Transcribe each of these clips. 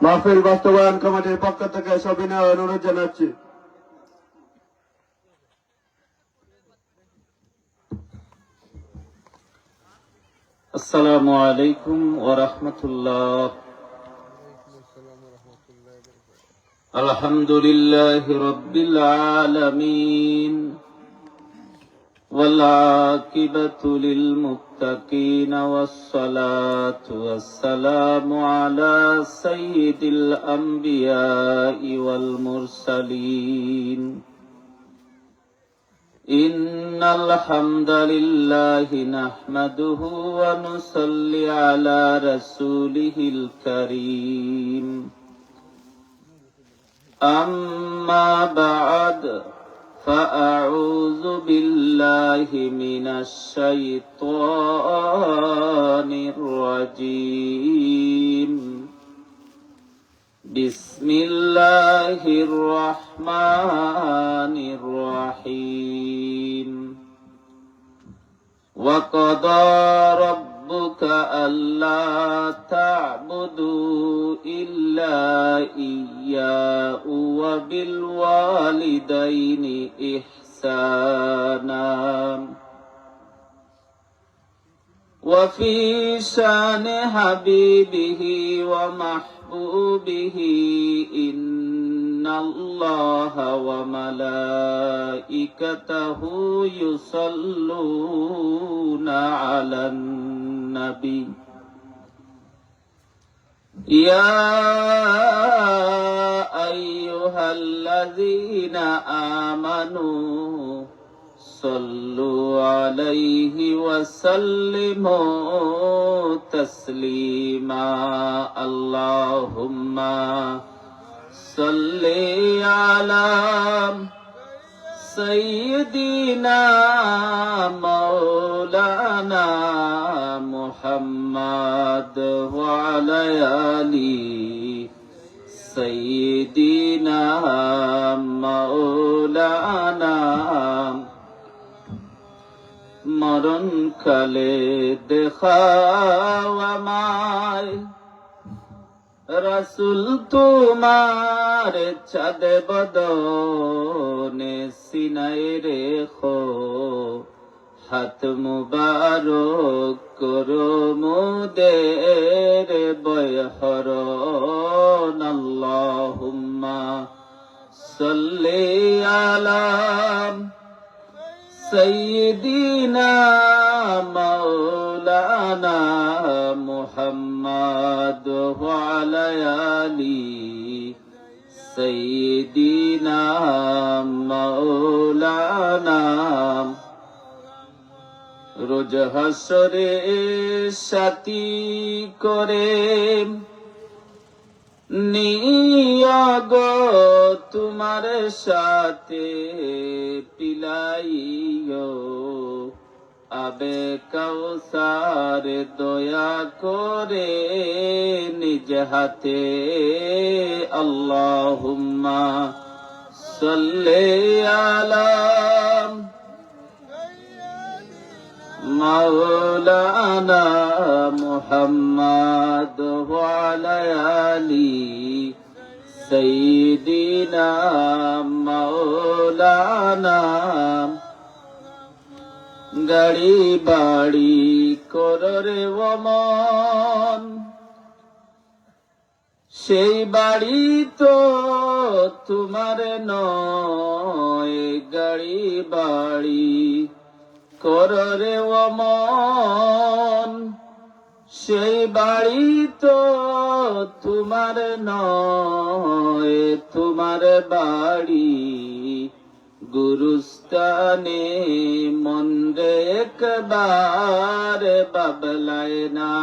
মাহফিল বাস্তবায়ন কমিটির পক্ষ থেকে সবিনয় অনুরোধ জানাচ্ছি। আসসালামু আলাইকুম ওয়া রাহমাতুল্লাহ। আলহামদুলিল্লাহি রাব্বিল আলামিন ওয়াল আকিবাতু লিল মুত্তাকিন ওয়াস সালাতু ওয়াস সালামু আলা সাইয়্যিদিল আমবিয়াই ওয়াল মুরসালিন। إن الحمد لله نحمده ونصلي على رسوله الكريم. أما بعد فأعوذ بالله من الشيطان الرجيم. بسم الله الرحمن الرحيم. وقضى ربك ألا تعبدوا إلا إياه وبالوالدين إحسانا. وفي شان حبيبه ومحبوبه إن الله وملائكته يصلون على النبي. يا أيها الذين آمنوا صلوا عليه وسلموا تسليما. اللهم صل على سيدنا مولانا محمد وعلى آله سيدنا مولانا মরণ কালে দেখাও আমায় রাসূল তোমার চাঁদ বদনে সিনায় রেখো হাত মুবারক করো মোদের বয়হরণ। আল্লাহুম্মা সাল্লি আলা سيدنا مولانا محمد وعلى آله سيدنا مولانا. রোজ হাসরে সাথী করে নিয়াগ তোমার সাথে পিলাইও আবে কাউসার দয়া করে নিজ হাতে। আল্লাহুম্মা সাল্লি আলা মাওলানা মুহাম্মদ ওয়া আলা আলি সাইয়্যিদিনা মাওলানা। গাড়ি বাড়ি কররে ওমন সেই বাড়ি তো তোমার নয়। গাড়ি বাড়ি কররে ওমন সেই বাড়ি তো তোমার নয়। তোমার বাড়ি গুরুস্তানে মন্ডে একবার বাবলায় না।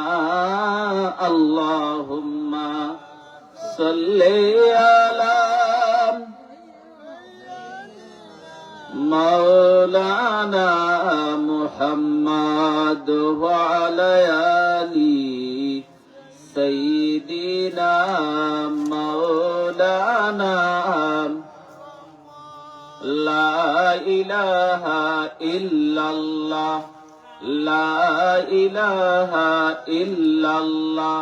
আল্লাহুম্মা সাল্লি আলা মাওলানা মুহাম্মদ ওয়া আলা আলি সাইয়্যিদিনা মাওলানা। লা ইলাহা ইল্লাল্লাহ লা ইলাহা ইল্লাল্লাহ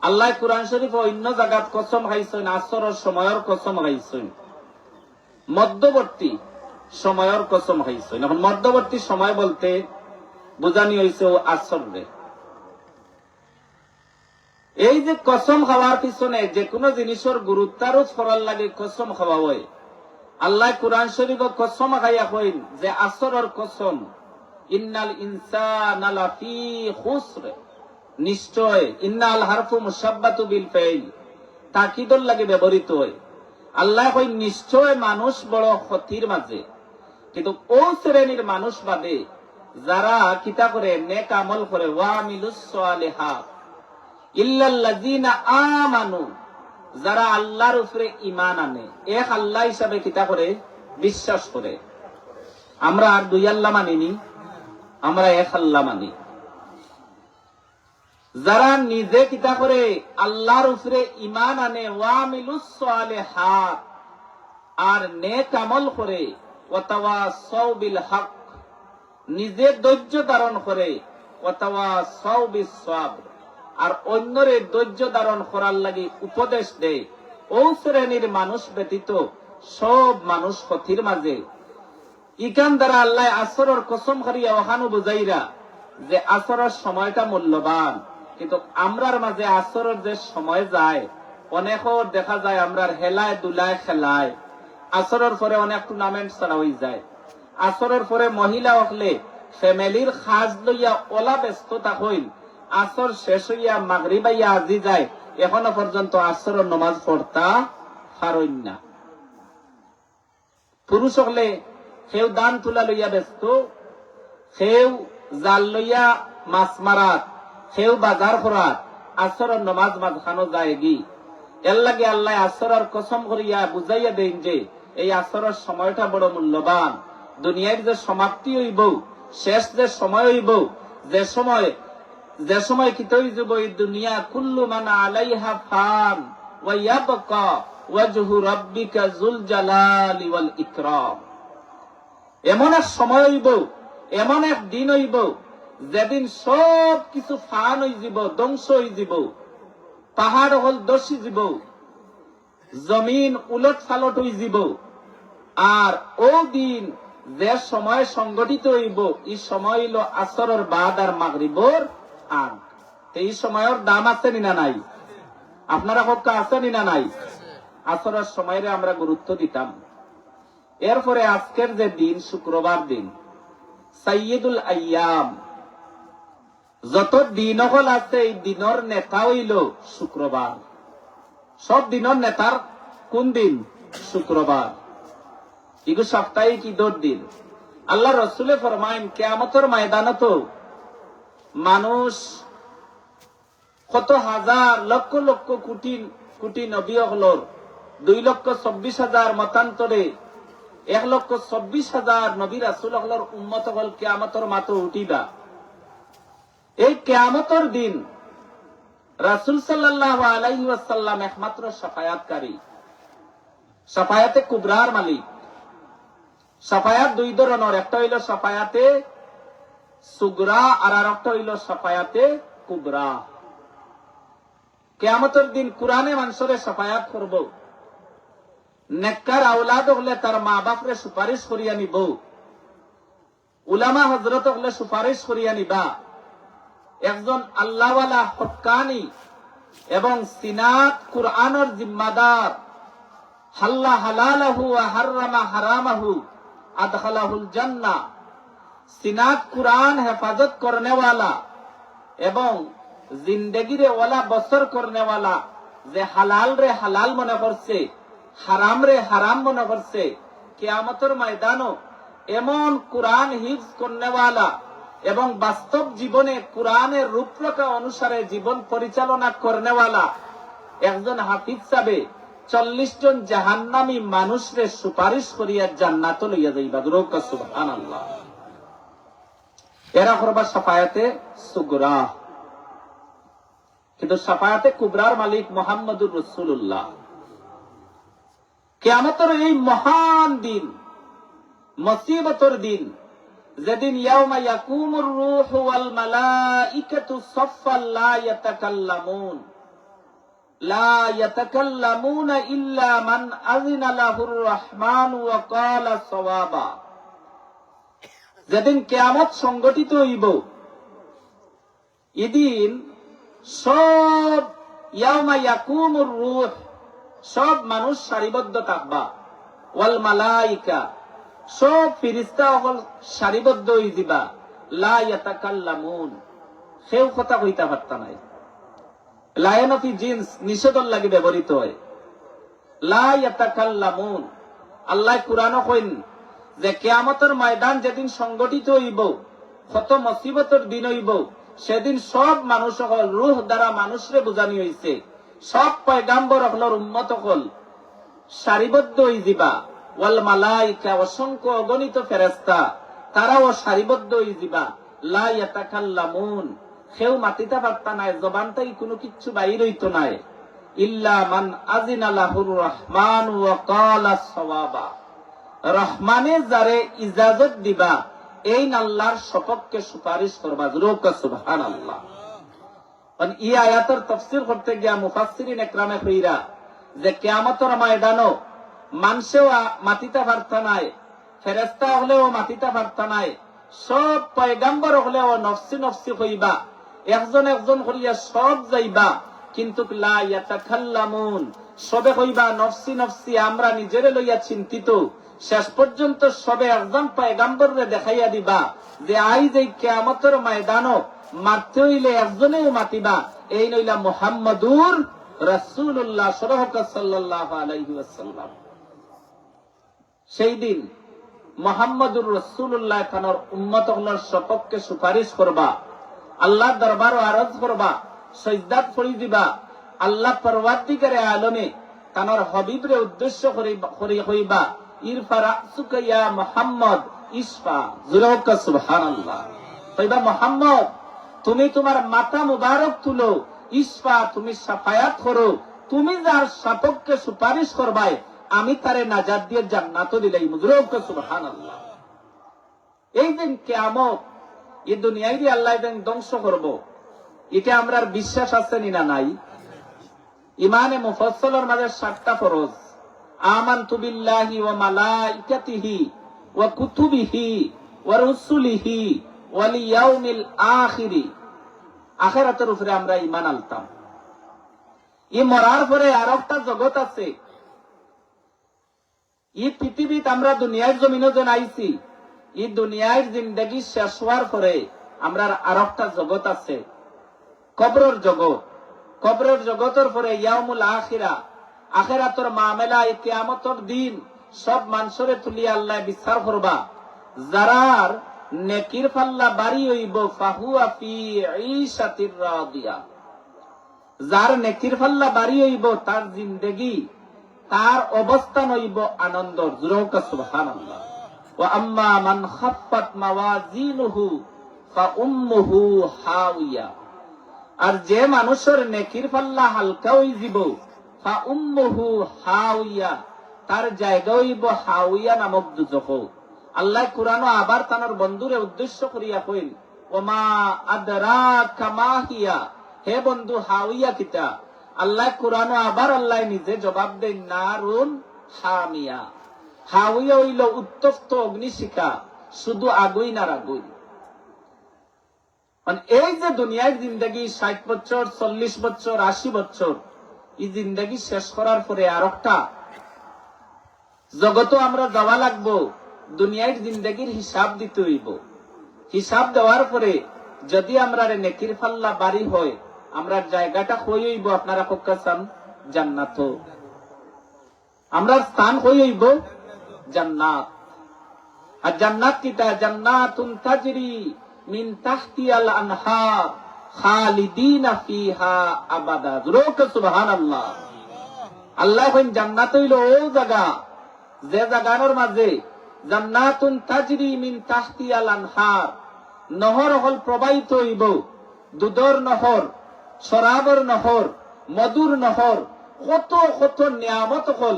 আল্লাহ কুরআন শরীফ অন্য জায়গাত কসম খাইছেন, আসরের সময়ের কসম খাইছেন, মধ্যবর্তী সময়ের কসম খাইছেন। এখন মধ্যবর্তী সময় বলতে বোঝানি হয়েছে ও আসরে। এই যে কসম খাওয়ার পিছনে যে কোনো জিনিসের গুরুত্বারোপ করার লাগে কসম খাওয়া হয়। আল্লাহ কুরআন শরীফ কসম খাইয়া কইন যে আসরের কসম, ইন্নাল ইনসানা লাফি খুসর, নিশ্চয় ইন্নাল হারফু মুশাব্বাতু বিল ফাইল, তাকিদর লাগে ব্যবহৃত হয়। আল্লাহ কইন নিশ্চয় মানুষ বড় ক্ষতির মাঝে। কিন্তু ও শ্রেণীর মানুষ বাদে যারা কিতা করে, নেক আমল করে, ওয়া আমিলুস সালিহাত, ইল্লাল্লাযিনা আমানু, যারা আল্লাহর উপরে ঈমান আনে, এক আল্লাহ হিসাবে কিতা করে, বিশ্বাস করে। আমরা আর দুই আল্লাহ মানিনি, আমরা এক আল্লাহ মানি। যারা নিজে কিতা করে, আল্লাহর উপরে ঈমান আনে, ওয়া আমিলুস সালিহাত, আর নেক আমল করে, ওয়া তাওয়াসাউ বিল হক, নিজে ধৈর্য ধারণ করে, ওয়া তাওয়াসাউ বিস সাবর, আর অন্যরে ধৈর্য ধারণ করার লাগি উপদেশ দেয়। ও শ্রেণীর মানুষ ব্যতীত সব মানুষ ক্ষতির মাঝে। ইকান দ্বারা আল্লাহ আসরের কসম করিয়া ওখানো বুঝাইরা যে আসরের সময়টা মূল্যবান। কিন্তু আমরার মাঝে আসরের যে সময় যায়, অনেকর দেখা যায় আমরার হেলায় দুলায় খেলায়। আসরের পরে অনেক টুর্নামেন্ট ছাড়া হয়ে যায়। আসরের পরে মহিলা হকলে ফ্যামিলির খাজ লইয়া ওলা ব্যস্ততা হইল, আসর শেষ হইয়া মাগরিব আইয়া আজি যায়, এখনো পর্যন্ত আসরের নামাজ পড়তা পারেন না। পুরুষ হলে সেও দান তুলা লইয়া ব্যস্ত, সেও জাল লইয়া মাছ মারাত, সেও বাজার করাত, আসরের নামাজ মাঝখানো যায় গি। এর লাগে আল্লাহ আসরের কসম করিয়া বুঝাইয়া দেন যে এই আসরের সময়টা বড় মূল্যবান। দুনিয়ার যে সমাপ্তি হইব, শেষ যে সময় হইব, যে সময় কি তৈরি যাব, এই দুনিয়া কুল্লু মান আলাইহা ফান ওয়া ইয়াবকা ওয়াজহু রাব্বিকা যুল জালালি ওয়াল ইকরাম। এমন এক সময় হইব, এমন এক দিন হইব, যেদিন সব কিছু ফান হয়ে যাব, ধ্বংস হয়ে যাব, পাহাড় হল দর্শি যাব, জমিন উলট ফালট হয়ে যাব। আর ও দিন যে সময় সংগঠিত হইব, এই সময় হইল আসরের বাদ আর মাগরিবর আগ। এই সময়ের দাম আছে না নাই? আপনারা পক্ষে আছে না নাই? আসরের সময়ের আমরা গুরুত্ব দিতাম। এরপরে আজকের যে দিন, শুক্রবার দিন, সাইয়্যিদুল আইয়াম, যত দিন হল আছে এই দিনের নেতা হইল শুক্রবার। সব দিনের নেতার কোন দিন? শুক্রবার। এগুলো সাপ্তাহিক ঈদের দিন। আল্লাহ রসুলে ফরমাইন কিয়ামতের ময়দানত মানুষ কত হাজার লক্ষ লক্ষ কোটি কোটি নবী হলর 2,24,000 মতান্তরে 1,24,000 নবী রাসূল হলর উম্মত হল কিয়ামতের মাথা উঠিবা। এই কিয়ামতের দিন রাসূল সাল্লাল্লাহু আলাইহি ওয়াসাল্লাম একমাত্র শাফায়াতকারী, শাফায়াতে কুবরার মালিক। শাফায়াত দুই ধরনের, একটা হইল শাফায়াতে সুগরা আর আরেকটা হইল শাফায়াতে কুবরা। কিয়ামতের দিন কুরআনে মানুষের শাফায়াত করব। নেককার আওলাদ হলে তার মা বাপরে সুপারিশ করিয়া নিব, উলামা হযরত হলে সুপারিশ করিয়া নিবা। একজন আল্লাহওয়ালা হক্কানি এবং সিনাত কুরআনের জিম্মাদার, হাল্লা হালালাহু ওয়া হাররামা হারামাহু আদখালাহুল জান্নাহ, সিনাত কুরআন হেফাজত করনে ওয়ালা এবং জিন্দেগিরে ওয়ালা বসর করনে ওয়ালা, যে হালাল রে হালাল মনে করছে, হারাম রে হারাম মনে করছে, কিয়ামতের ময়দানও এমন কুরআন হিফজ করনে ওয়ালা এবং বাস্তব জীবনে কুরআনের রূপরেখা অনুসারে জীবন পরিচালনা করনে ওয়ালা একজন হাফিজ সাহেব 40 জন জাহান্নামী মানুষরে সুপারিশ করিয়া জান্নাত লইয়া যাইবা। দুরূহ সুবহানাল্লাহ। এরা করবা শাফায়াতে সুগরা। কিন্তু শাফায়াতে কুবরার মালিক মুহাম্মদুর রাসূলুল্লাহ। কিয়ামতের এই মহান দিন, মুসিবতের দিন, যেদিন ইয়াউমা ইয়াকুমুর রূহু ওয়াল মালাইকাতু সাফফান লা ইয়াতাকাল্লামুন, লা ইয়াতাকাল্লামুনা ইল্লা মান আযিনা লাহুর রাহমানু ওয়া ক্বালা সাওয়াবা। যেদিন কিয়ামত সংগঠিত হইব, এদিন সব ইয়াউমা ইয়াকুমুর রূহ, সব মানুষ সারিবদ্ধ থাকবা, ওয়াল মালাইকা, সব ফেরেশতা হল সারিবদ্ধ হয়ে যাবা। লা ইয়াতাকাল্লামুন, কেউ কথা কইতে পারতা নাই। লায়ন অফ জিন্স নিষেধর লাগে ব্যবহৃত হয়। লা ইয়াতাকাল্লামুন, আল্লাহ কুরআনও কইন যে কিয়ামতের ময়দান যেদিন সংগঠিত হইব, কত মুসিবতের দিন হইব, সেদিন সব মানুষ হল রূহ দ্বারা মানুষরে বুঝানি হইছে, সব পয়গাম্বর হলর উম্মত হল সারিবদ্ধ হয়ে যাবা। ওয়াল মালাইকা, অসংখ্য অগণিত ফেরেশতা, তারাও সারিবদ্ধ হয়ে যাবা। লা ইয়াতাকাল্লামুন, কেউ মাতিতে পারতা নাই, জবানটাই কোনো কিচ্ছু বাইর হইতো নাই। ইল্লা মান আযিনা লাহুর রাহমান ওয়া ক্বালা সাওয়াবা, রহমানে যারে ইজাজত দিবা, এই আল্লাহর সপক্ষে সুপারিশ করবা। জোরে সুবহানাল্লাহ। এই আয়াতের তাফসীর করতে গিয়া মুফাসসিরিন একরামে কইরা যে কিয়ামতের ময়দানও মানুষেও মাতিতে পারতা নাই, ফেরেশতা হলেও মাতিতে পারতা নাই, সব পয়গাম্বর হলেও নফসি নফসি কইবা, একজন একজন করিয়া সব যাইবা, কিন্তু লা ইয়াতাকাল্লামুন, সবে কইবা নফসি নফসি, আমরা নিজেরে লইয়া চিন্তিত। শেষ পর্যন্ত সবে একজন পয়গাম্বররে দেখাইয়া দিবা যে আইজ এই কিয়ামতের ময়দানও মারতে হইলে একজনেও মাতিবা, এই নইলা মুহাম্মাদুর রাসূলুল্লাহ সাল্লাল্লাহু আলাইহি ওয়াসাল্লাম। সেই দিন মুহাম্মাদুর রাসূলুল্লাহ তার উম্মতগুলোর সপক্ষে সুপারিশ করবা, আল্লাহর দরবারে আরজ করবা, সিজদাত পড়ি দিবা। আল্লাহ পরওয়ারদিগারে আলমে তার হাবিবরে উদ্দেশ্য করে কইবা, ইরফা রাসুকা ইয়া মুহাম্মদ ইসফা। জোরে সুবহানাল্লাহ। কইবা মুহাম্মদ, তুমি তোমার মাথা মুবারক তুলো, ইসফা, তুমি সাফায়াত করো, তুমি যার সপক্ষে সুপারিশ করবাই আমি তারে নাজাত দিয়ে জান্নাত দিলাই। জোরে সুবহানাল্লাহ। এই দিন কিয়ামত, এই দুনিয়ায় আল্লাহ ধ্বংস করব, এটা আমরার বিশ্বাস আছে না নাই? ইমানে মুফাসসালের মাঝে 7টা ফরজ। আমানতু বিল্লাহি ওয়া মালাইকাতিহি ওয়া কুতুবিহি ওয়া রুসুলিহি ওয়াল ইয়াউমিল আখির, আখিরাতের উপরে আমরা ঈমান আনতাম। এই মরার পরে আরেকটা জগৎ আছে। এই পৃথিবীতে আমরা দুনিয়ার জমিনে যেন আইছি, এই দুনিয়ার জিন্দেগি শেষ হওয়ার পরে আমরা আরেকটা জগৎ আছে, কবরের জগৎ। কবরের জগতের পরে ইয়াউমুল আখিরা, আখিরাতের মামলা, এই কিয়ামতের দিন সব মানুষরে তুলিয়া আল্লাহ বিচার করবা। যারার নেকির পাল্লা বাড়ি হইব, ফাহুয়া ফি ঈশাতির রাদিয়া, যার নেকির পাল্লা বাড়ি হইব তার জিন্দেগি, তার অবস্থান হইব আনন্দর। জোরে সুবহানাল্লাহ। ওয়া আম্মা মান খাফফাত মাওয়াজিনুহু ফাউম্মুহু হাওিয়া, আর যে মানুষের নেকির পাল্লা হালকা হই যাব, ফাউম্মুহু হাওিয়া, তার জায়গা হইব হাওিয়া নামক দুজখ। আল্লাহ কুরআন আবার তার বন্ধুরে উদ্দেশ্য করিয়া কইল, ওমা আদরাকা মা হিয়া, হে বন্ধু হাওিয়া কিতা? আল্লাহ কুরআন আবার আল্লাহ নিজে জবাব দেন, নারুন হামিয়া, হাওিয়া হইল উত্তপ্ত অগ্নিশিখা, শুধু আগুই না আগুই। এই যে দুনিয়ার জিন্দগি 60 বছর, 40 বছর, 80 বছর, এই জিন্দগি শেষ করার পরে আরেকটা জগৎ আমরা যাওয়া লাগবো, দুনিয়ার জিন্দগির হিসাব দিতে হইব। হিসাব দেওয়ার পরে যদি আমরা নেকির পাল্লা বাড়ি হয়, আমরা জায়গাটা হই হইব, আপনারা পক্কা চান জান্নাত, আমরা স্থান হই হইব জান্নাত। আর জান্নাত কিতা? জান্নাতুন তাজরি মিন তাহতিয়াল আনহার খালিদিনা ফিহা আবাদা। জোরে সুবহানাল্লাহ। আল্লাহ কইন জান্নাত হইল ও জায়গা, যে জায়গার মাঝে জান্নাতুন তাজরি মিন তাহতিয়াল আনহার, নহর হল প্রবাহিত হইব, দুধর নহর, শরাবর নহর, মধুর নহর, কত কত নিয়ামত হল।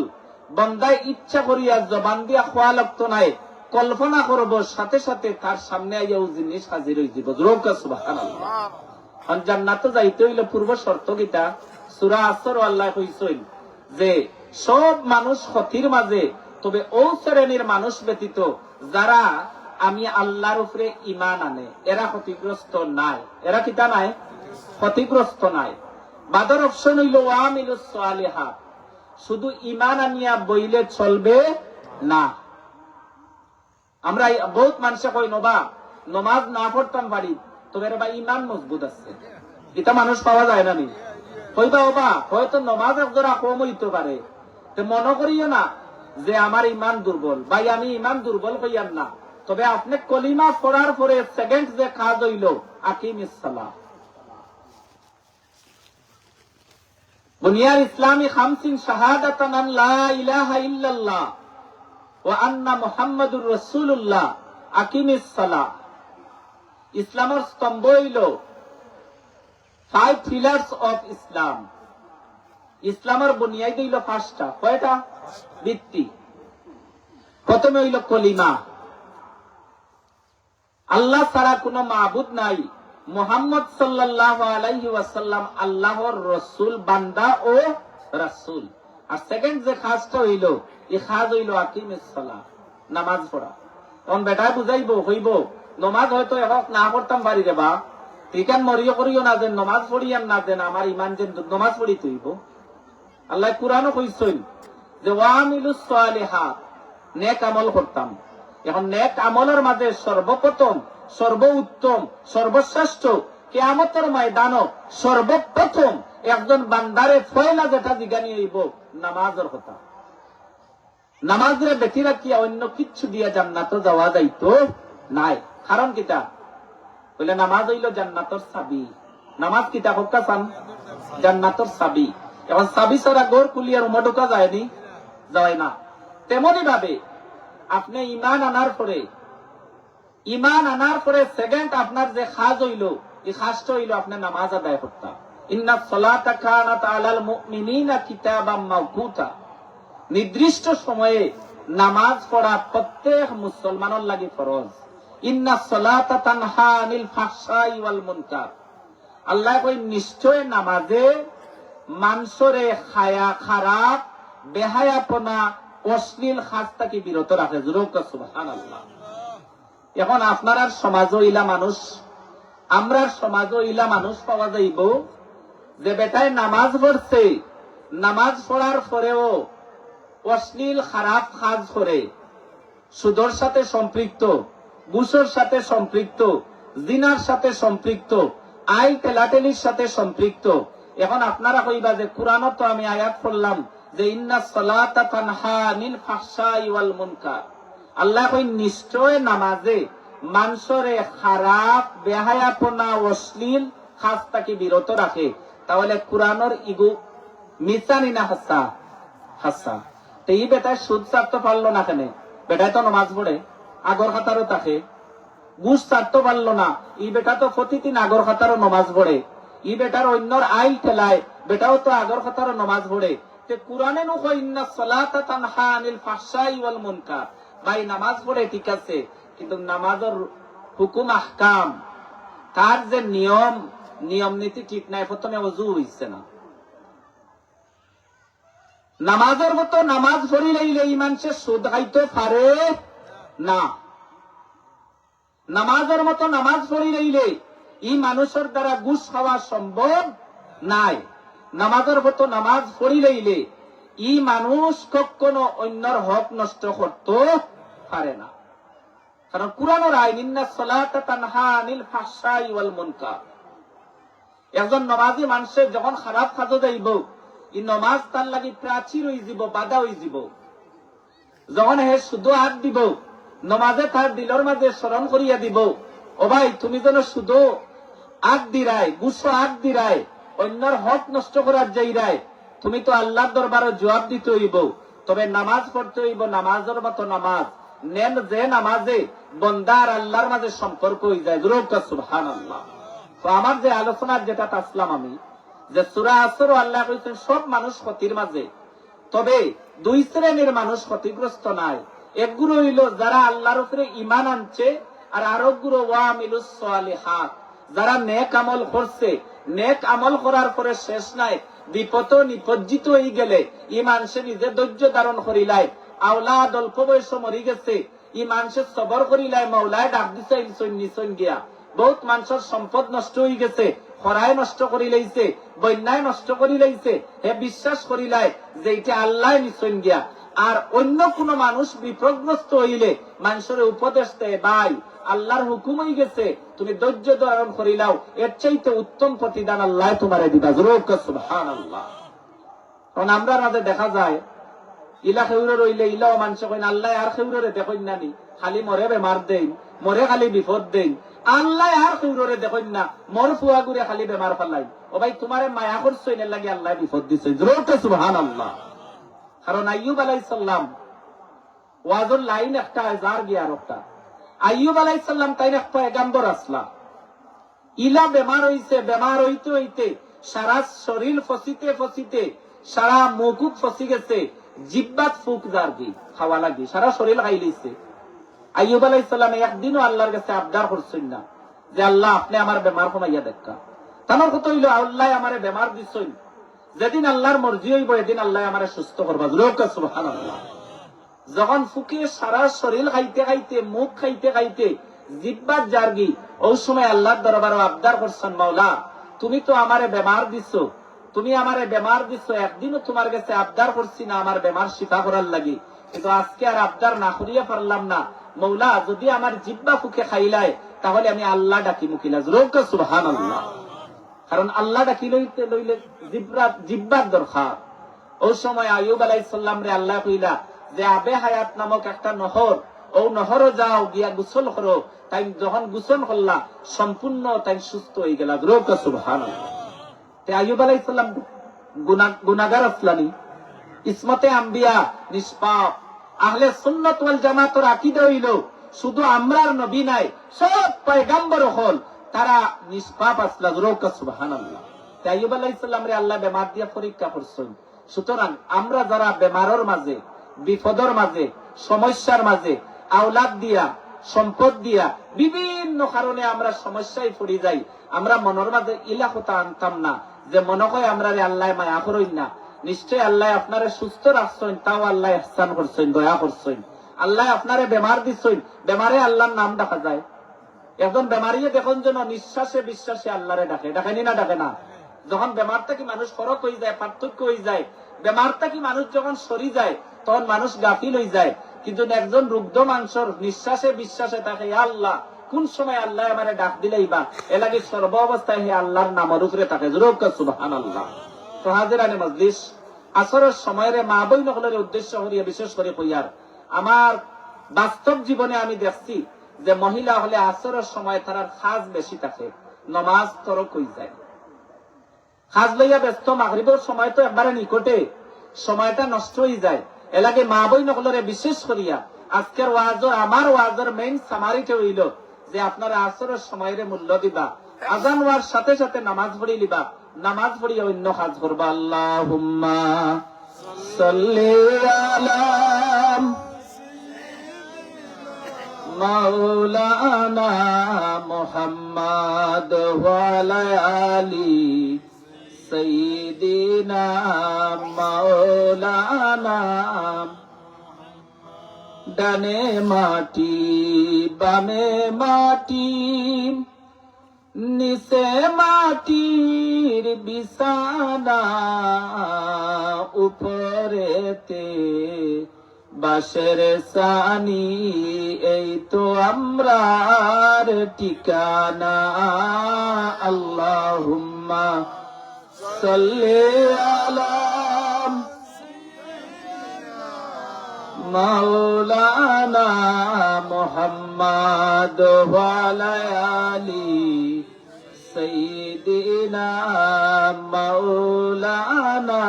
বান্দায় ইচ্ছা করিয়া জবান দিয়া খোয়া লাগতো নাই, কল্পনা করব, সাথে সাথে তার সামনে আইয়াও জিনিস হাজির হয়ে যাব। জোরে সুবহানাল্লাহ। জান্নাতে যাইতে হইলে পূর্ব শর্ত কিটা? সূরা আসর আল্লাহ কইছেন যে সব মানুষ ক্ষতির মাঝে, তবে ও শ্রেণীর মানুষ ব্যতীত যারা আমি আল্লাহর উপরে ঈমান আনে এরা ক্ষতিগ্রস্ত নাই। এরা কিতা নাই? ক্ষতিগ্রস্ত নাই। বাদর অপশন হইল ওয়ামিলুস সালিহাত, শুধু ঈমান আনিয়া বইলে চলবে না। আমরা বহুত মানুষে কই নবা নমাজ না পড়তাম পারি, তবে রে ভাই ঈমান মজবুত আছে, এটা মানুষ পাওয়া যায় না নি? কইবা ওবা হয়তো নমাজ একজোড়া কম হইতে পারে, মনে করিও না যে আমার ঈমান দুর্বল। ভাই আমি ঈমান দুর্বল কইয়ান না, তবে আপনি কলিমা পড়ার পরে সেকেন্ড যে কাজ হইল আকিমিস সালাহ। বুনিয়াল ইসলামী খামসিন শাহাদাতান আন লা ইলাহা ইল্লাল্লাহ ওয়া আন্না মুহাম্মাদুর রাসূলুল্লাহ আকিমিস সালাহ। ইসলামের স্তম্ভ হইল 5 পিলার্স অফ ইসলাম। ইসলামের বুনিয়াদ হইল 5টা। কয়টা? ভিত্তি। প্রথমে হইল কলিমা, আল্লাহ ছাড়া কোনো মাবুদ নাই, মুহাম্মদ সাল্লাল্লাহু আলাইহি ওয়াসাল্লাম আল্লাহর রাসূল, বান্দা ও রাসূল। আর সেকেন্ড যে কাজটা হইল, এই কাজ হইল আকিমিস সালাহ, নামাজ পড়া। তখন বেটা বুঝাইবো হইব নমাজ হয়তো এখন না পড়তাম পারি রে বা, তুই মরিও করিও না যে নমাজ পড়িয়ান না দেন আমার ইমান যে নমাজ পড়ি তুইব। আল্লাহ কুরআনও কইছেন যে ওয়ামিলুস সালিহাত, নেক আমল করতাম। এখন নেক আমলের মাঝে সর্বপ্রথম, সর্বোত্তম, সর্বশ্রেষ্ঠ কিয়ামতের ময়দানও সর্বপ্রথম একজন বান্দারে ফয়লা যেটা জিগানি হইব নামাজের কথা। নামাজরে বেঁচে রাখিয়া অন্য কিচ্ছু দিয়া জান্নাতে যাওয়া যাইতো নাই। কারণ কিতা বলে নামাজ হইল জান্নাতের চাবি। নামাজ কিতা হকা চান? জান্নাতের চাবি। এখন চাবি ছাড়া গোর কুলিয়ার উমা ঢোকা যায়নি, যায় না। তেমনি ভাবে আপনি ঈমান আনার পরে সেকেন্ড আপনার যে কাজ হইল, এই কাজটা হইল আপনি নামাজ আদায় করতাম। ইন্নাস সালাতা কানাত আলাল মুমিনিনা কিতাবাম মাওকুতা, নির্দিষ্ট সময়ে নামাজ পড়া প্রত্যেক মুসলমানের লাগি ফরজ। ইন্নাস সালাতা তানহা আনিল ফাহশাই ওয়াল মুনকার, আল্লাহ কই নিশ্চয় নামাজে মানুষরে খায়া খারাপ, বেহায়াপনা, অশ্লীল কাজ থেকে বিরত রাখে। সুবহানাল্লাহ। এখন আপনার সমাজও ইলা মানুষ, আমরার সমাজও ইলা মানুষ পাওয়া যাইব যে বেটায় নামাজ পড়ছে, নামাজ পড়ার পরেও অশ্লীল খারাপ কাজ করে, সুদর সাথে সম্পৃক্ত, ঘুষের সাথে সম্পৃক্ত, জিনার সাথে সম্পৃক্ত, আইল টেলাটেলির সাথে সম্পৃক্ত। এখন আপনারা কইবা যে কুরআনও তো আমি আয়াত পড়লাম যে ইন্নাস সালাতা তানহা আনিল ফাহশাই ওয়াল মুনকার, আল্লাহ কই নিশ্চয় নামাজে মানুষরে খারাপ, বেহায়াপনা, অশ্লীল কাজ থেকে বিরত রাখে। তাহলে কুরআনের ইগু মিসানি না হাসা? হাসা। তো এই বেটায় সুদ ছাড়তে পারলো না কেন? বেটায় তো নামাজ পড়ে, আগর খাতারও থাকে। ঘুষ ছাড়তে পারলো না, এই বেটা তো প্রতিদিন আগর খাতারও নামাজ পড়ে। এই বেটার অন্যর আইল ঠেলায়, বেটাও তো আগর খাতারও নামাজ পড়ে। কুরআনে নুকো ইন্নাস সালাতা তানহা আনিল ফাহশাই ওয়াল মুনকার, ভাই নামাজ পড়ে ঠিক আছে, কিন্তু নামাজের হুকুম আহকাম, তার যে নিয়ম নীতি ঠিক নাই। প্রথমে ওযু হইছে না। নামাজের মতো নামাজ পড়িলেই এই মানুষে সুদ খাইতে পারে না। নামাজের মতো নামাজ পড়িলেই এই মানুষের দ্বারা ঘুষ খাওয়া সম্ভব নাই। নামাজের মতো নামাজ পড়িলেই এই মানুষ কখনো অন্যর হক নষ্ট করতে পারে না। কারণ কুরআনের আইন ইন্নাস সালাতা তানহা আনিল ফাহশাই ওয়াল মুনকার। একজন নামাজি মানুষের যখন খারাপ কাজে যাইব, এই নামাজ তার লাগি প্রাচীর হয়ে যাব, বাধা হয়ে যাব। যখন হে শুধু হাত দিব, নামাজে তার দিলের মাঝে স্মরণ করিয়া দিব, ও ভাই তুমি যেন শুধু আগ দিরাই, গুছো আগ দিরাই, অন্যর হক নষ্ট করার যাইরাই, তুমি তো আল্লাহর দরবারে জবাব দিতে হইব। তবে নামাজ পড়তে হইব নামাজের মতো নামাজ, নেন যে নামাজে বন্দার আল্লাহর মাঝে সম্পর্ক হয়ে যায়। সুবহানাল্লাহ। তো আমার যে আলোচনার যেটা আসলাম আমি, যে সূরা আসর আল্লাহ কইছেন সব মানুষ ক্ষতির মাঝে, তবে 2 শ্রেণীর মানুষ ক্ষতিগ্রস্ত নাই। একগুলো হইল যারা আল্লাহর উপরে ঈমান আনছে, আর আরেকগুলো ওয়ামিলুস সালিহাত, যারা নেক আমল করছে। নেক আমল করার পরে শেষ নাই, বিপদ নিপজ্জিত হয়ে গেলে ই মানুষে নিজে ধৈর্য ধারণ করিলাই, আওলাদ অল্প বয়স মরি গেছে, ই মানুষের সবর করিলাই, মৌলায় ডাক দিছে নিচন গিয়া, বহুত মানুষের সম্পদ নষ্ট হয়ে গেছে, খরায় নষ্ট করি লাইছে, বন্যায় নষ্ট করি লাইছে, হে বিশ্বাস করিলাই যে এটা আল্লাহ নিচন গিয়া। আর অন্য কোন মানুষ বিপদগ্রস্ত হইলে মানুষের উপদেশ দেয়, ভাই আল্লাহর হুকুম হয়ে গেছে, তুমি ধৈর্য ধারণ করিলাও, এর চাইতে উত্তম প্রতিদান আল্লাহ তোমারে দিবা। সুবহানাল্লাহ। কারণ আমরা মাঝে দেখা যায় ইলা খেউরে রইলে ইলাও মানুষ কইন আল্লাহ আর খেউরে দেখেন নানি, খালি মরে বেমার দেন, মরে খালি বিপদ দেন, আল্লাহ আর খেউরে দেখেন না, মর ফুয়া গুড়ে খালি বেমার ফেলাই। ও ভাই তোমারে মায়া করছো এনে লাগে আল্লাহ বিপদ দিছে। সুবহানাল্লাহ। কারণ আইয়ুব আলাইহিস সালাম ওয়াজুর লাইন একটা হাজার গিয়া রক্তা। আইয়ুব আলাইহিস সালাম তাই এক পয়গাম্বর আসলা, ইলা বেমার হইছে, বেমার হইতে হইতে সারা শরীর ফসিতে ফসিতে সারা মুকুব ফসি গেছে, জিব্বাত ফুক জারগি খাওয়া লাগি, সারা শরীর খাই লইছে। আইয়ুব আলাইহিস সালাম একদিনও আল্লাহর কাছে আবদার করছেন না যে আল্লাহ আপনি আমার বেমার কমাইয়া দেখা। তার কথা হইল আল্লাহ আমারে বেমার দিছেন, যেদিন আল্লাহর মর্জি হইব এদিন আল্লাহ আমারে সুস্থ করবা। সুবহানাল্লাহ। যখন ফুকে সারা শরীর খাইতে খাইতে, মুখ খাইতে খাইতে জিব্বাত জারগি, ওই সময় আল্লাহর দরবারে আবদার করছেন, মাওলা তুমি তো আমারে বেমার দিছো, তুমি আমারে বেমার দিছো, একদিনও তোমার কাছে আবদার করছি না আমার বেমার শিফা করার লাগি, কিন্তু আজকে আর আবদার না করিয়া পারলাম না, মৌলা যদি আমার জিব্বা ফুকে খাইলায় তাহলে আমি আল্লাহ ডাকি মুখিলা। সুবহানাল্লাহ। কারণ আল্লাহ ডাকি লইলে জিব্বার দরকার। ওই সময় আইয়ুব আলাইহিস সালাম রে আল্লাহ কইলা যে আবে হায়াত নামক একটা নহর, ও নহরও যাও গিয়া গোসল করো। তাই যখন গোসল করলা সম্পূর্ণ তাই সুস্থ হয়ে গেলা। সুবহানাল্লাহ। আইয়ুব আলাইহিস সালাম গুনাহগার আসলানি, ইসমতে আম্বিয়া নিষ্পাপ, আহলে সুন্নাত ওয়াল জামাতের আকীদা হইল শুধু আমরার নবী নাই, সব পয়গম্বর হল তারা নিষ্পাপ আসলা। সুবহানাল্লাহ। আইয়ুব আলাইহিস সালাম রে আল্লাহ বেমার দিয়া পরীক্ষা করছেন। সুতরাং আমরা যারা বেমারের মাঝে, বিপদের মাঝে, সমস্যার মাঝে, আওলাদ দিয়া, সম্পদ দিয়া, বিভিন্ন কারণে আমরা সমস্যায় পড়ে যাই, আমরা মনের মাঝে ইলা কথা আনতাম না যে মনে হয় আমরা আল্লাহ মায়া করেন না। নিশ্চয় আল্লাহ আপনারে সুস্থ রাখছেন, তাও আল্লাহ ইহসান করছেন, দয়া করছেন। আল্লাহ আপনারে বেমার দিচ্ছেন, বেমারে আল্লাহর নাম ডাকা যায়। একজন বেমারিয়ে দেখুন যেন নিঃশ্বাসে বিশ্বাসে আল্লাহরে ডাকে, ডাকেনি না ডাকে না? যখন বেমারটা কি মানুষ ফরক হয়ে যায়, পার্থক্য হয়ে যায়, বেমারটা কি মানুষ যখন সরি যায় তখন মানুষ গাফিল হয়ে যায়। কিন্তু একজন রুগ্ধ মানুষের নিঃশ্বাসে বিশ্বাসে থাকে, আল্লাহ কোন সময় আল্লাহ আমারে ডাক দিলেই বা এলাকি সর্ব অবস্থায় হে আল্লাহর নামের উপরে থাকে। সুবহানাল্লাহ। তো হাজিরানে মজলিস, আসরের সময়ের মা বই নকলের উদ্দেশ্য করিয়া বিশেষ করে কইয়ার, আমার বাস্তব জীবনে আমি দেখছি যে মহিলা হলে আসরের সময় তার খাজ বেশি থাকে, নমাজ তরক হয়ে যায়, খাজ লইয়া ব্যস্ত, মাগরিবের সময় তো একবারে নিকটে, সময়টা নষ্ট হয়ে যায়। এলাকে মা বই নকলরে বিশেষ করিয়া আজকের ওয়াজর, আমার ওয়াজর মেইন সামারিটা হইল যে আপনারা আসরের সময়ের মূল্য দিবা, আজান হওয়ার সাথে সাথে নামাজ পড়ি লিবা, নামাজ পড়িয়া অন্য কাজ করবা। আল্লাহুম্মা সাল্লি আলা মাওলানা মুহাম্মাদ ওয়া আলা আলি সাইয়্যিদিনা মাওলানা। ডানে মাটি বামে মাটি, নিচে মাটির বিছানা, উপরেতে বাঁশের সানি, এই তো আমরার ঠিকানা। আল্লাহুম্মা সাল্লি আলা মাওলানা মুহাম্মাদ ওয়া আলা আলি সাইয়্যিদিনা মাওলানা।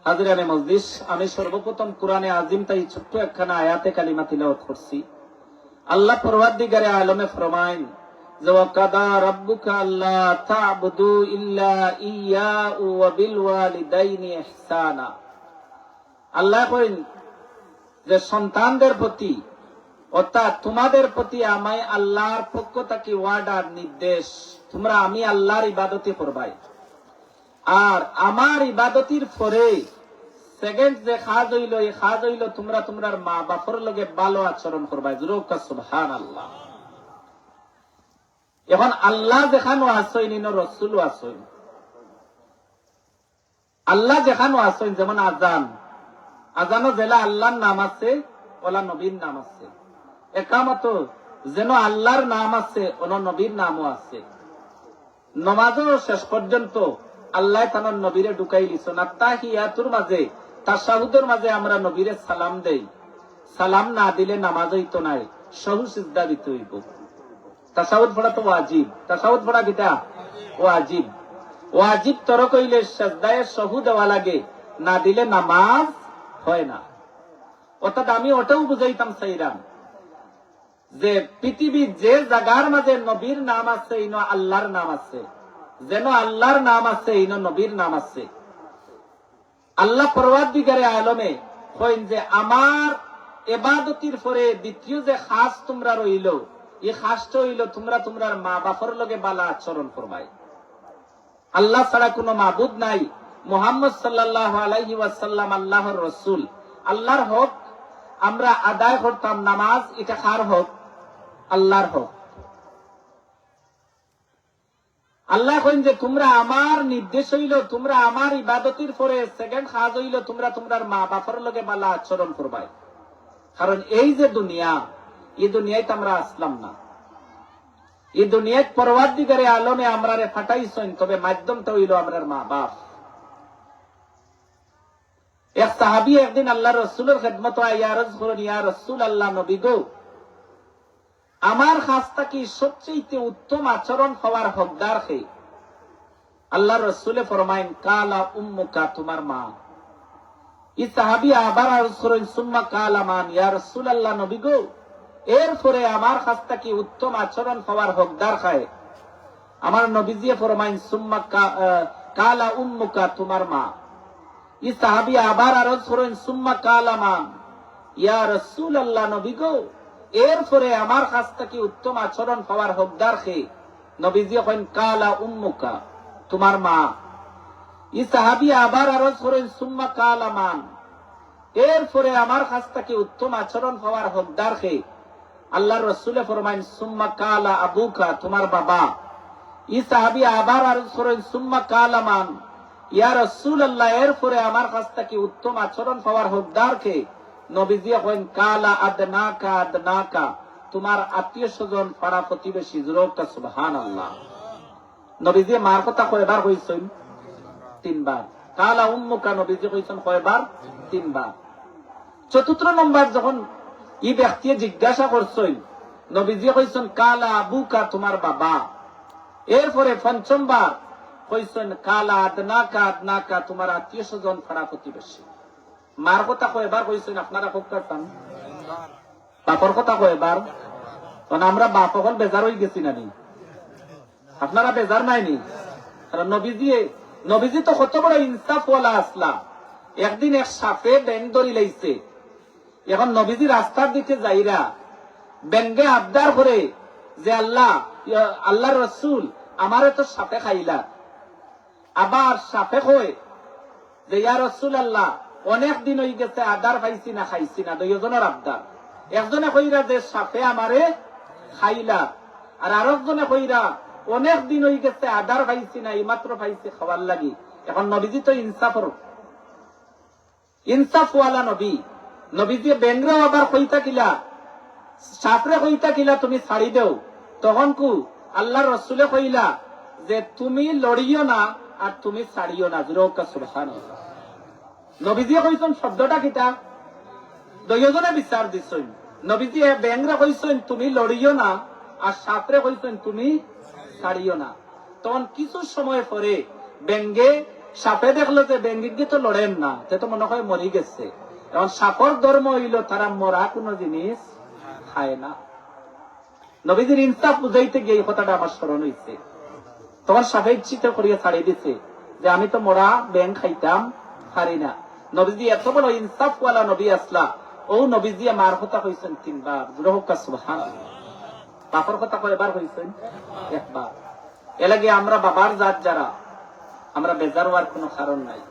হাজিরানে মজলিস, আমি সর্বপ্রথম কোরআনে আজিম তাই ছোট্ট একখানা আয়াতে কালিমা তিলাওয়াত করছি। আল্লাহ পরওয়ারদিগারে আলমে ফরমায়েন যে ওয়াকাদা রাব্বুকা আল্লা তা'বুদু ইল্লা ইয়্যাহু ওয়া বিল ওয়ালিদাইনি ইহসানা। আল্লাহ কইন যে সন্তানদের প্রতি অর্থাৎ তোমাদের প্রতি আমি আল্লাহর পক্ষ থেকে ওয়ার্ডার নির্দেশ তোমরা আমি আল্লাহর ইবাদতে করবাই, আর আমার ইবাদতির পরে সেকেন্ড যে খাজ হইল, এই খাজ হইল তোমরা তোমরার মা বাপর লগে ভালো আচরণ করবাই। জুরুকা সুবহানাল্লাহ। এখন আল্লাহ যেখানো আসইন, রসুলও আসইন। আল্লাহ যেখানো আসইন, যেমন আজান, আজানও জেলা আল্লাহর নাম আছে, ওলা নবীর নাম আছে। একামত যেন আল্লাহর নাম আছে, ওন নবীর নামও আছে। নমাজও শেষ পর্যন্ত আল্লাহ তানোর নবীরে ঢুকাই দিছ না। তাহিয়াতুর মাঝে, তাশাহুদের মাঝে আমরা নবীরে সালাম দেই। সালাম না দিলে নামাজ হইতো নাই, সহু সিজদা দিতে হইব। তাশাহুদ পড়া তো ওয়াজিব। তাশাহুদ পড়া কিটা ওয়াজিব। ওয়াজিব তরক হইলে সিজদায়ে সহু দেওয়া লাগে, না দিলে নামাজ হয় না। অর্থাৎ আমি ওটাও বুঝাইতাম চাইলাম যে পৃথিবীর যে জায়গার মাঝে নবীর নাম আছে, ইনো আল্লাহর নাম আছে। যেন আল্লাহর নাম আছে, ইনো নবীর নাম আছে। আল্লাহ পরওয়ারদিগারে আলমে কইন যে আমার ইবাদতির পরে দ্বিতীয় যে খাস তোমরা রইল, এই খাসটা হইল তোমরা তোমরার মা বাপর লগে ভালো আচরণ করবাই। আল্লাহ ছাড়া কোনো মাবুদ নাই। মুহাম্মদ সাল্লাল্লাহু আলাইহি ওয়াসাল্লাম আল্লাহর রাসূল। আল্লাহর হক আমরা আদায় করতাম। নামাজ এটা কার হক? আল্লাহর হক। আল্লাহ কইন যে তোমরা আমার নির্দেশ হইল, তোমরা আমার ইবাদতির পরে সেকেন্ড কাজ হইল তোমরা তোমরার মা বাপর লগে ভালো আচরণ করবাই। কারণ এই যে দুনিয়া, এই দুনিয়ায় তো আমরা আসলাম না। এই দুনিয়ায় পরওয়ারদিগারে আলমে আমরা রে ফাটাইছেন, তবে মাধ্যমটা হইল আমরার মা বাপ। এক সাহাবী একদিন আল্লাহ রসুলের খেদমত আরজ করেন, ইয়া রসুল আল্লাহ, নবী গো, আমার খাসটা কি সবচেয়ে উত্তম আচরণ হওয়ার হকদার কে? আল্লাহ রসুলে ফরমাইন, কালা উম্মুকা, তোমার মা। এই সাহাবী আবার আরজ করেন, সুম্মা কালা মান, ইয়া রসুল আল্লাহ, নবী গো, এরপরে আমার খাসটা কি উত্তম আচরণ হওয়ার হকদার খায়? আমার নবীজি ফরমাইন, সুম্মা কালা উম্মুকা, তোমার মা। এই সাহাবী আবার আরজ করেন, সুম্মা কালা মান, ইয়া রসুল আল্লাহ, নবী গো, এরপরে আমার কাছ থেকে উত্তম আচরণ পাওয়ার হকদার কে? নবীজি কইন, কালা উম্মুকা, তোমার মা। এই সাহাবী আবার আরজ করেন, সুম্মা কালা মান, এরপরে আমার কাছ থেকে উত্তম আচরণ পাওয়ার হকদার কে? আল্লাহর রাসূলে ফরমাইন, সুম্মা কালা আবুকা, তোমার বাবা। এই সাহাবী আবার আরজ করেন, সুম্মা কালা মান, ইয়া রাসূলুল্লাহ, এরপরে আমার কাছ থেকে উত্তম আচরণ পাওয়ার হকদার কে? নবীজি কইন, কালা আদনাকা আদনাকা, তোমার আত্মীয় স্বজন, পাড়া প্রতিবেশী। জোরটা সুবহানাল্লাহ। নবীজি মার কথা কয়বার কইছেন? 3 বার। কালা উম্মুকা নবীজি কইছেন কয়বার? 3 বার। চতুর্থ নম্বর যখন এই ব্যক্তি জিজ্ঞাসা করছেন, নবীজি কইছেন, কালা আবুকা, তোমার বাবা। এরপরে পঞ্চমবার কইছেন, কালা আদনাকা আদনাকা, তোমার আত্মীয় স্বজন, পাড়া প্রতিবেশী। মার কথা কয়বার কইছেন আপনারা খুব কাটান? বাপর কথা কয়বার? কারণ আমরা বাপ হল বেজার হয়ে গেছি নানি? আপনারা বেজার নাইনি? কারণ নবীজি তো কত বড় ইনসাফ ওয়ালা আসলা। একদিন এক সাপে ব্যাং ধরি লাইছে। এখন নবীজি রাস্তার দিকে যাইরা ব্যাঙ্গে আবদার করে যে আল্লাহর রাসূল, আমারে তো সাপে খাইলা। আবার সাপে কয় যে, ইয়া রাসূলুল্লাহ, অনেক দিন হয়ে গেছে আদার পাইছি না, খাইছি না। দুইজনের আবদার। একজনে কইরা যে সাপে আমারে খাইলা, আর আরেকজনে কইরা অনেক দিন হয়ে গেছে আদার পাইছি না, এইমাত্র পাইছি খাবার লাগি। এখন নবীজি তো ইনসাফওয়ালা নবী। নবীজি বেংরা আবার কইতা কিলা, সাপরে কইতা কিলা তুমি ছাড়ি দেও। তখন কু আল্লাহর রাসূলে কইলা যে তুমি লড়িও না আর তুমি ছাড়িও না। জোরকা সুবহানাল্লাহ। নবীজি কইছেন শব্দটা কিটা? দুইজনে বিচার দিছেন। নবীজি বেংরা কইছেন তুমি লড়িও না, আর সাপরে কইছেন তুমি ছাড়িও না। তখন কিছু সময় পরে বেঙ্গে সাপে দেখলো যে বেঙ্গি তো লড়েন না, সে তো মনে হয় মরি গেছে। এখন সাপর ধর্ম হইল তারা মরা কোন জিনিস খায় না। নবীজির ইনসাফ বুঝাইতে গিয়ে এই কথাটা আমার স্মরণ হইছে। তখন সাপে ইচ্ছিত করিয়া ছাড়িয়ে দিছে যে আমি তো মরা ব্যাং খাইতাম, পারি না। নবীজি এত বড় ইনসাফওয়ালা নবী আসলা, ও নবীজি মার কথা কইছেন 3 বার। সুবহানাল্লাহ। বাপর কথা কয়বার কইছেন? 1 বার। এলাগে আমরা বাবার জাত যারা, আমরা বেজার হওয়ার কোনো কারণ নাই।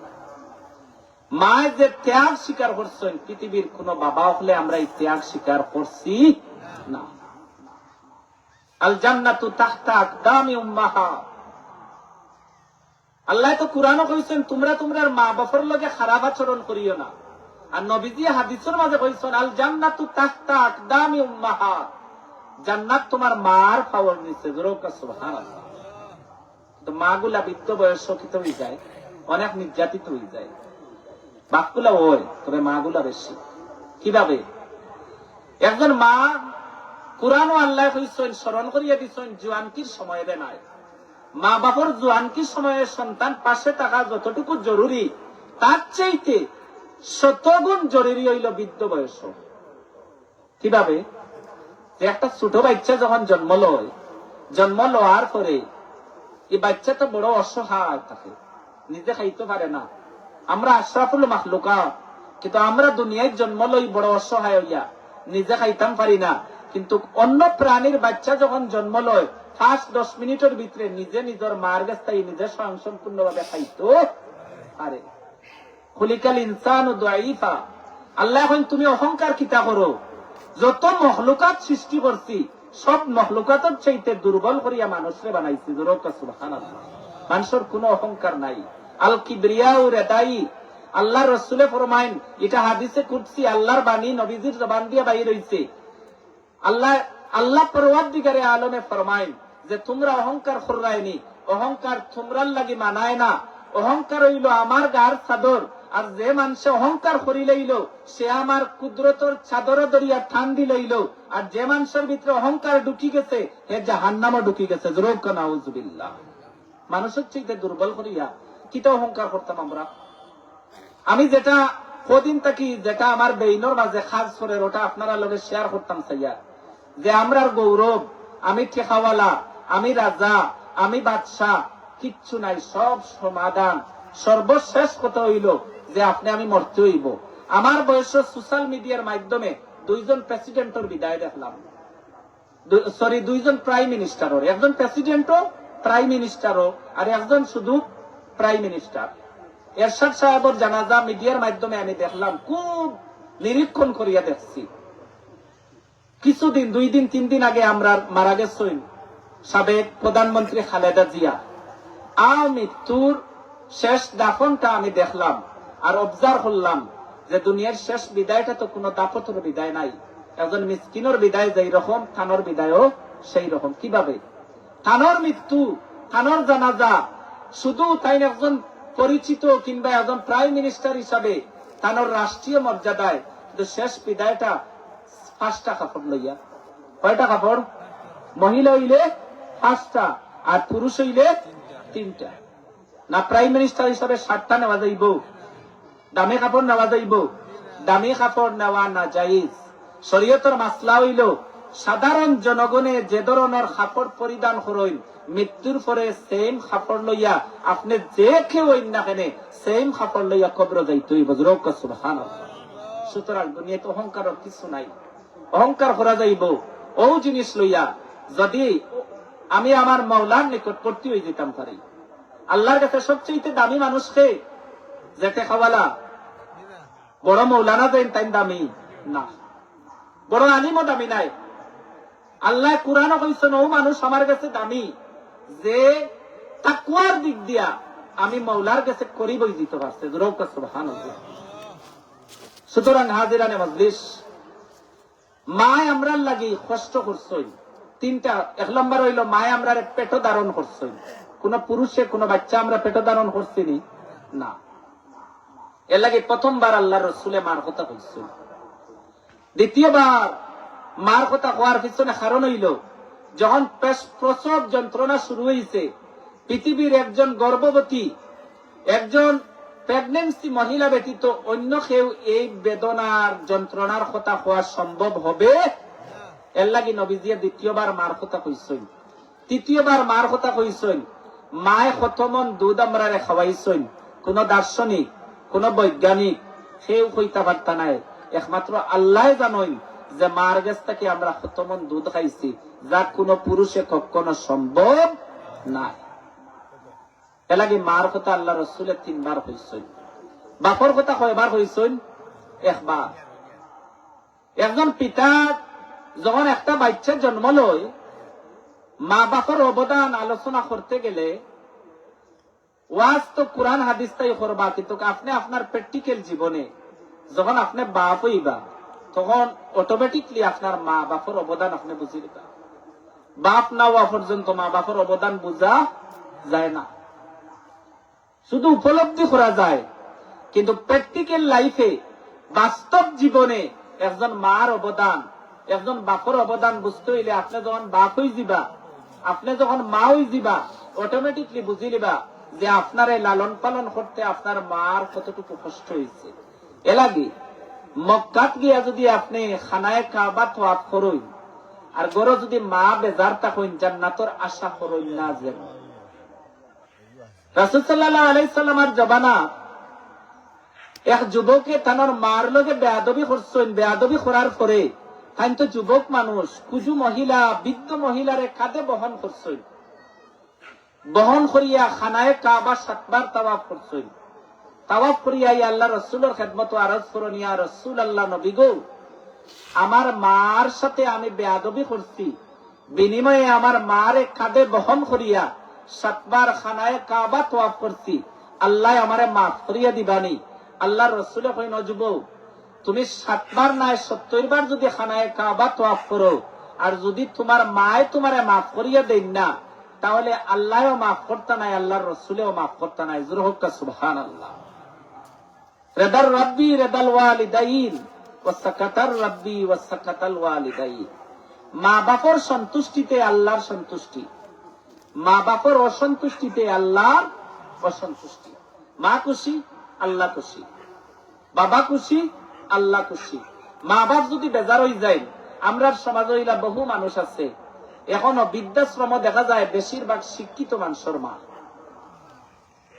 মায় যে ত্যাগ স্বীকার করছেন, পৃথিবীর কোন বাবা হলে আমরা এই ত্যাগ স্বীকার করছি না। আল জান্নাতু তাহতা আকদামি উম্মাহাত। আল্লাহ তো কুরআনও কইছেন তোমরা তোমার মা বাবার লগে খারাপ আচরণ করিও না। আর নবীজি হাদিসের মাঝে কইছেন আল জান্নাতু তাহতা আকদামি উম্মাহাত, জান্নাত তোমার মার পাওয়ার নিচে। জোরকা সুবহানাল্লাহ। তো মাগুলা বৃদ্ধ বয়স শোকিত হয়ে যায়, অনেক নির্যাতিত হয়ে যায়। বাপগুলা ওই, তবে মাগুলা বেশি। কিভাবে? একজন মা, কুরআন ও আল্লাহ কইছেন স্মরণ করিয়া দিছেন জোয়ানকির সময় রে নাই। মা বাবার জোয়ানকির সময়ে সন্তান পাশে থাকা যতটুকু জরুরি, তার চাইতে 100 গুণ জরুরি হইল বৃদ্ধ বয়স। কিভাবে? যে একটা ছোট বাচ্চা যখন জন্ম লওয়ার পরে এই বাচ্চা তো বড় অসহায় থাকে, নিজে খাইতে পারে না। আমরা আশরাফুল মাখলুকাত, কিন্তু আমরা দুনিয়ায় জন্ম লই বড় অসহায় হইয়া নিজে খাইতাম পারি না। কিন্তু অন্য প্রাণীর বাচ্চা যখন জন্ম লয়, ফার্স্ট 10 মিনিটের ভিতরে নিজে নিজের মার কাছে নিজে স্বয়ংসম্পূর্ণভাবে খাইতো পারে। খুলিকাল ইনসানু দাঈফা। আল্লাহ এখন তুমি অহংকার কিতা করো? যত মখলুকাত সৃষ্টি করছি সব মখলুকাতের চাইতে দুর্বল করিয়া মানুষরে বানাইছি। জোরকা সুবহানাল্লাহ। মানুষের কোনো অহংকার নাই। আল কিবরিয়াউ রিদাই। আল্লাহ রাসূলে ফরমায়েন, এটা হাদিসে কুদসি, আল্লাহর বাণী নবীজির জবান দিয়ে বাইর হইছে। আল্লাহ পরওয়ারদিগারে আলমে ফরমায়েন যে তোমরা অহংকার কররাইনি, অহংকার তোমরার লাগি মানায় না। অহংকার হইল আমার গার চাদর, আর যে মানুষে অহংকার করি লইল সে আমার কুদরতর চাদর দরিয়া ঠান দি লইল। আর যে মানুষের ভিতরে অহংকার ঢুকি গেছে হে জাহান্নামে ঢুকি গেছে। জোরকা নাউজুবিল্লাহ। মানুষের চাইতে দুর্বল করিয়া কিটা অহংকার করতাম আমরা। আমি যেটা কদিন থাকি, যেটা আমার বেইনর মাঝে খাস করে, ওটা আপনারা লগে শেয়ার করতাম চাইয়া, যে আমরার গৌরব, আমি ঠেকাওয়ালা, আমি রাজা, আমি বাদশাহ, কিচ্ছু নাই। সব সমাধান সর্বশেষ কথা হইল যে আপনি আমি মরতে হইব। আমার বয়স সোশ্যাল মিডিয়ার মাধ্যমে 2 জন প্রেসিডেন্টের বিদায় দেখলাম, সরি 2 জন প্রাইম মিনিস্টারও, একজন প্রেসিডেন্টও প্রাইম মিনিস্টারও, আর একজন শুধু প্রাইম মিনিস্টার। এরশাদ সাহেবের জানাজা মিডিয়ার মাধ্যমে আমি দেখলাম, খুব নিরীক্ষণ করিয়া দেখছি। কিছুদিন 2 দিন 3 দিন আগে আমরা মারা গেছেন সাবেক প্রধানমন্ত্রী খালেদা জিয়া। মৃত্যুর শেষ দাফনটা আমি দেখলাম আর অবজার্ভ করলাম যে দুনিয়ার শেষ বিদায়টা তো কোনো দাফতের বিদায় নাই। একজন মিসকিনের বিদায় যেই রকম, থানোর বিদায়ও সেই রকম। কিভাবে? থানোর মৃত্যু, থানোর জানাজা, শুধু তাই একজন পরিচিত কিংবা একজন প্রাইম মিনিস্টার হিসাবে থানোর রাষ্ট্রীয় মর্যাদায়, কিন্তু শেষ বিদায়টা 5টা কাপড় লইয়া। কয়টা কাপড়? মহিলা হইলে 5টা আর পুরুষ হইলে 3টা। না প্রাইম মিনিস্টার হিসাবে 7টা নেওয়া যাইব? দামি কাপড় নেওয়া যাইব? দামি কাপড় নেওয়া না জায়েজ। শরীয়তের মাসলা হইল সাধারণ জনগণে যে ধরনের কাপড় পরিধান করেন, মৃত্যুর পরে সেম কাপড় লইয়া আপনি যে কেউ না কেন সেম কাপড় লইয়া কবর যাইতে হইব। জোরকা সুবহানাল্লাহ। সুতরাং দুনিয়াতে অহংকারের কিছু নাই। অহংকার করা যাইব ও জিনিস লইয়া যদি আমি আমার মাওলার নিকট করতে হয়ে যেতাম পারি। আল্লাহর কাছে সবচেয়ে দামি মানুষকে যেতে খাওয়ালা, বড় মৌলানা দেন তাই দামি না, বড় আলিমও দামি নাই। আল্লাহ কুরআনে কইছেন ও মানুষ আমার কাছে দামি যে তাকওয়ার দিক দিয়া আমি মাওলার কাছে করিবই দিতে পারছে। জোরকা সুবহানাল্লাহ। সুতরাং হাজিরানে মজলিস, মায় আমরার লাগি কষ্ট করছই 3টা। 1 নম্বর হইল মায় আমরার পেট ধারণ করছই। কোন পুরুষে কোন বাচ্চা আমরা পেট ধারণ করছিনি না। এর লাগে প্রথমবার আল্লাহর রাসূলে মার কথা কইছেন। দ্বিতীয়বার মার কথা হওয়ার পিছনে কারণ হইল যখন প্রসব যন্ত্রণা শুরু হয়েছে, পৃথিবীর একজন গর্ভবতী, একজন প্রেগনেন্সি মহিলা ব্যতীত অন্য কেউ এই বেদনার যন্ত্রণার কথা হওয়া সম্ভব হবে? এর লাগি নবীজিয়া দ্বিতীয়বার মার কথা কইছেন। তৃতীয়বার মার কথা কইছেন। মায় কতমন দুধ আমরা খাওয়াইছেন, কোন দার্শনিক, কোন বৈজ্ঞানিক কেউ কইতে পারতা নাই, একমাত্র আল্লাহ জানেন যে মার কাছ থেকে আমরা কতমন দুধ খাইছি, যা কোন পুরুষে কখনো সম্ভব নাই। এলাকি মার কথা আল্লাহ রসুলের 3 বার হইছেন, বাপর কথা কয়বার হইছেন? 1 বার। একজন পিতা যখন একটা বাচ্চা জন্ম লয়, মা বাপর অবদান আলোচনা করতে গেলে ওয়াজ তো কোরআন হাদিস তাই করবা, কিন্তু আপনি আপনার প্র্যাকটিক্যাল জীবনে যখন আপনি বাপ হইবা তখন অটোমেটিকলি আপনার মা বাপর অবদান আপনি বুঝিবা। বাপ না হওয়া পর্যন্ত মা বাপর অবদান বোঝা যায় না, শুধু উপলব্ধি করা যায়। কিন্তু প্র্যাকটিক্যাল লাইফে, বাস্তব জীবনে একজন মার অবদান, একজন বাপর অবদান বুঝতে হইলে আপনি যখন বাপ হয়ে যাবা, আপনি যখন মা হয়ে যাবা, অটোমেটিকলি বুঝি লিবা যে আপনার এই লালন পালন করতে আপনার মার কতটুকু কষ্ট হয়েছে। এলাগি মক্কাত গিয়া যদি আপনি খানায় কাবা তোয়াফ করুন আর গরো যদি মা বেজার থাকুন, জান্নাতর আশা করুন না। যেন রাসূল সাল্লাল্লাহু আলাইহি সাল্লামের জবানা এক যুবকে তানোর মার লগে বেয়াদবি করছেন, বেয়াদবি করার পরে কিন্তু যুবক মানুষ কুজু মহিলা, বৃদ্ধ মহিলারে কাঁধে বহন করছেন, বহন করিয়া খানায় কাবা 7 বার তাওয়াফ করছেন। তাওয়াফ করিয়া আল্লাহ রসুলের খেদমত আরজ করুন, ইয়া রাসূল আল্লাহ, নবী গো, আমার মার সাথে আমি বেয়াদবি করছি, বিনিময়ে আমার মারে কাঁধে বহন করিয়া 7 বার খানায় কাবা তাওয়াফ করছি, আল্লাহ আমারে মাফ করিয়া দিবানি। আল্লাহ রসুলে কইন, যুবক, তুমি 7 বার নয় 70 বার যদি খানায় কাবা তাওয়াফ করো, আর যদি তোমার মায় তোমারে মাফ করিয়া দেন না, তাহলে আল্লাহও মাফ করতে নাই, আল্লাহর রসুলেও মাফ করতে নাই। জোরে হোক সুবহানাল্লাহ। রেদার রাব্বি রেদাল ওয়ালিদাইন ওয়া সাকাতার রাব্বি ওয়া সাকাতাল ওয়ালিদাইন। মা বাপর সন্তুষ্টিতে আল্লাহর সন্তুষ্টি, মা বাপর অসন্তুষ্টিতে আল্লাহর অসন্তুষ্টি। মা খুশি, আল্লাহ খুশি, বাবা খুশি, আল্লাহ খুশি। মা বাপ যদি বেজার হয়ে যায়, আমরা সমাজে হইলা বহু মানুষ আছে এখনো বৃদ্ধাশ্রম দেখা যায় বেশিরভাগ শিক্ষিত মানুষের মা।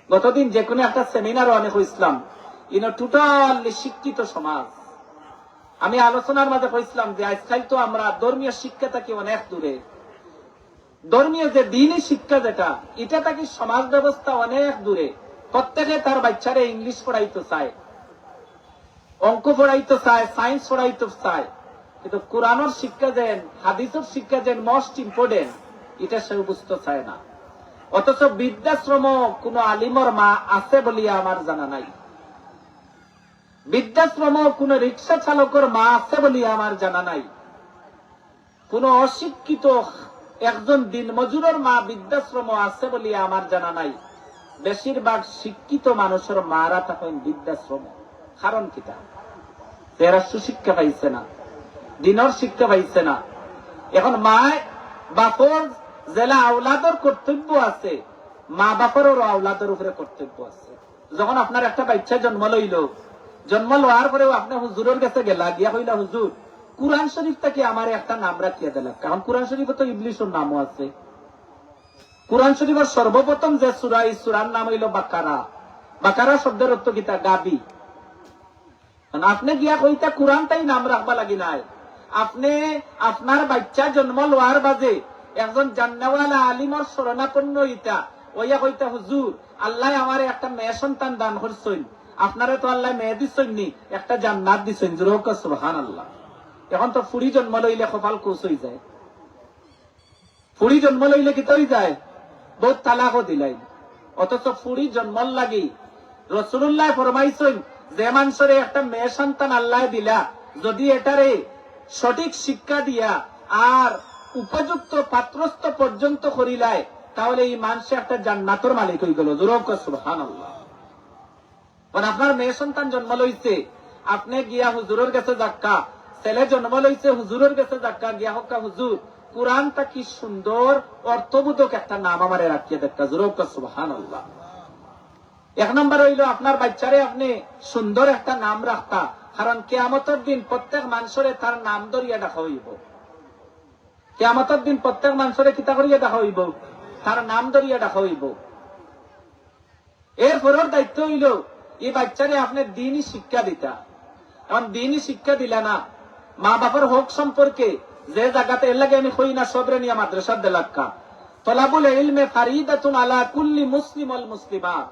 গতদিন যে কোনো একটা সেমিনারও আমি কইছিলাম, টোটালি শিক্ষিত সমাজ। আমি আলোচনার মাঝে কইছিলাম যে আজকাল তো আমরা ধর্মীয় শিক্ষা থেকে অনেক দূরে, ধর্মীয় যে দিনই শিক্ষা যেটা, এটা থেকে সমাজ ব্যবস্থা অনেক দূরে। প্রত্যেকে তার বাচ্চারে ইংলিশ পড়াইতে চায়, অঙ্ক পড়াইতে চায়, সায়েন্স পড়াইতে চায়, কিন্তু কোরআনের শিক্ষা দেন, হাদিসের শিক্ষা দেন মোস্ট ইম্পর্টেন্ট, এটা সে বুঝতে চায় না। অথচ বৃদ্ধাশ্রম কোন আলিমর মা আছে বলিয়া আমার জানা নাই, বৃদ্ধাশ্রম কোন রিক্সা চালকের মা আছে বলিয়া আমার জানা নাই, কোন অশিক্ষিত একজন দিনমজুরের মা বৃদ্ধাশ্রম আছে বলিয়া আমার জানা নাই। বেশিরভাগ শিক্ষিত মানুষের মারা থাকেন বৃদ্ধাশ্রম। কারণ কিটা? এরা সুশিক্ষা পাইছে না, দিনের শিক্ষা পাইছে না। এখন মা বাপর জেলা আওলাদের কর্তব্য আছে, মা বাপরেরও আওলাদের উপরে কর্তব্য আছে। যখন আপনার একটা বাচ্চা জন্ম লইল, জন্ম লওয়ার পরেও আপনি হুজুরের কাছে গেলা, গিয়া কইলা, হুজুর কুরআন শরীফ থেকে আমার একটা নাম রাখিয়া দিলাম। কারণ কুরআন শরীফে তো ইবলিসের নামও আছে। কুরআন শরীফের সর্বপ্রথম যে সূরা, এই সূরার নাম হইল বাকারা। বাকারা শব্দের অর্থ কিতা? গাবি। আপনি গিয়া কইতা কুরআনটাই নাম রাখবা লাগি নাই। আপনি আপনার বাচ্চা জন্ম লওয়ার বাজে একজন জান্নাওয়ালা আলিমর শরণাপন্ন হইতা, ওইয়া কইতা, হুজুর আল্লাহ আমার একটা মেয়ে সন্তান দান করছেন, আপনারে তো আল্লাহ মেয়ে দিচ্ছেন নি, একটা জান্নাত দিচ্ছেন। জোরে হোক সুবহানাল্লাহ। এখন তো ফুড়ি জন্ম লইলে কপাল কুচ হয়ে যায়, ফুড়ি জন্ম লইলে কি হয়ে যায়? বহুত তালাকও দিলাই। অথচ ফুড়ি জন্মর লাগি রাসূলুল্লাহ ফরমাইছেন, যে মানুষের একটা মেয়ে সন্তান আল্লাহ দিলা, যদি এটারে সঠিক শিক্ষা দিয়া আর উপযুক্ত পাত্রস্থ পর্যন্ত করিলায়, তাহলে এই মানুষে একটা জান্নাতের মালিক হয়ে গেল। জোরে হোক সুবহানাল্লাহ। আপনার মেয়ে সন্তান জন্ম লইছে, আপনি গিয়া হুজুরের কাছে যাক্কা, ছেলে জন্ম লইছে, হুজুরের কাছে যাক্কা, গিয়া হক্কা, হুজুর কুরআনটা কি সুন্দর অর্থবোধক একটা নাম আমারে রাখিয়ে দেখা। জোরে হোক সুবহানাল্লাহ। 1 নম্বর হইল আপনার বাচ্চারে আপনি সুন্দর একটা নাম রাখতা, কারণ কিয়ামতের দিন প্রত্যেক মানুষের তার নাম ধরিয়া দেখা হইব। কিয়ামতের দিন প্রত্যেক মানুষের কিতা করিয়া দেখা হইব? তার নাম ধরিয়া দেখা হইব। এরপরের দায়িত্ব হইল এই বাচ্চারে আপনি দিনই শিক্ষা দিতা। এখন দিনই শিক্ষা দিলা না, মা বাবার হক সম্পর্কে যে জায়গাতে এর লাগে আমি কই না সবরে নিয়ে মাদ্রাসার দেলাক্কা, তলাবুল ইলমে ফারিদাতুন আলা কুল্লি মুসলিম ওয়াল মুসলিমাত।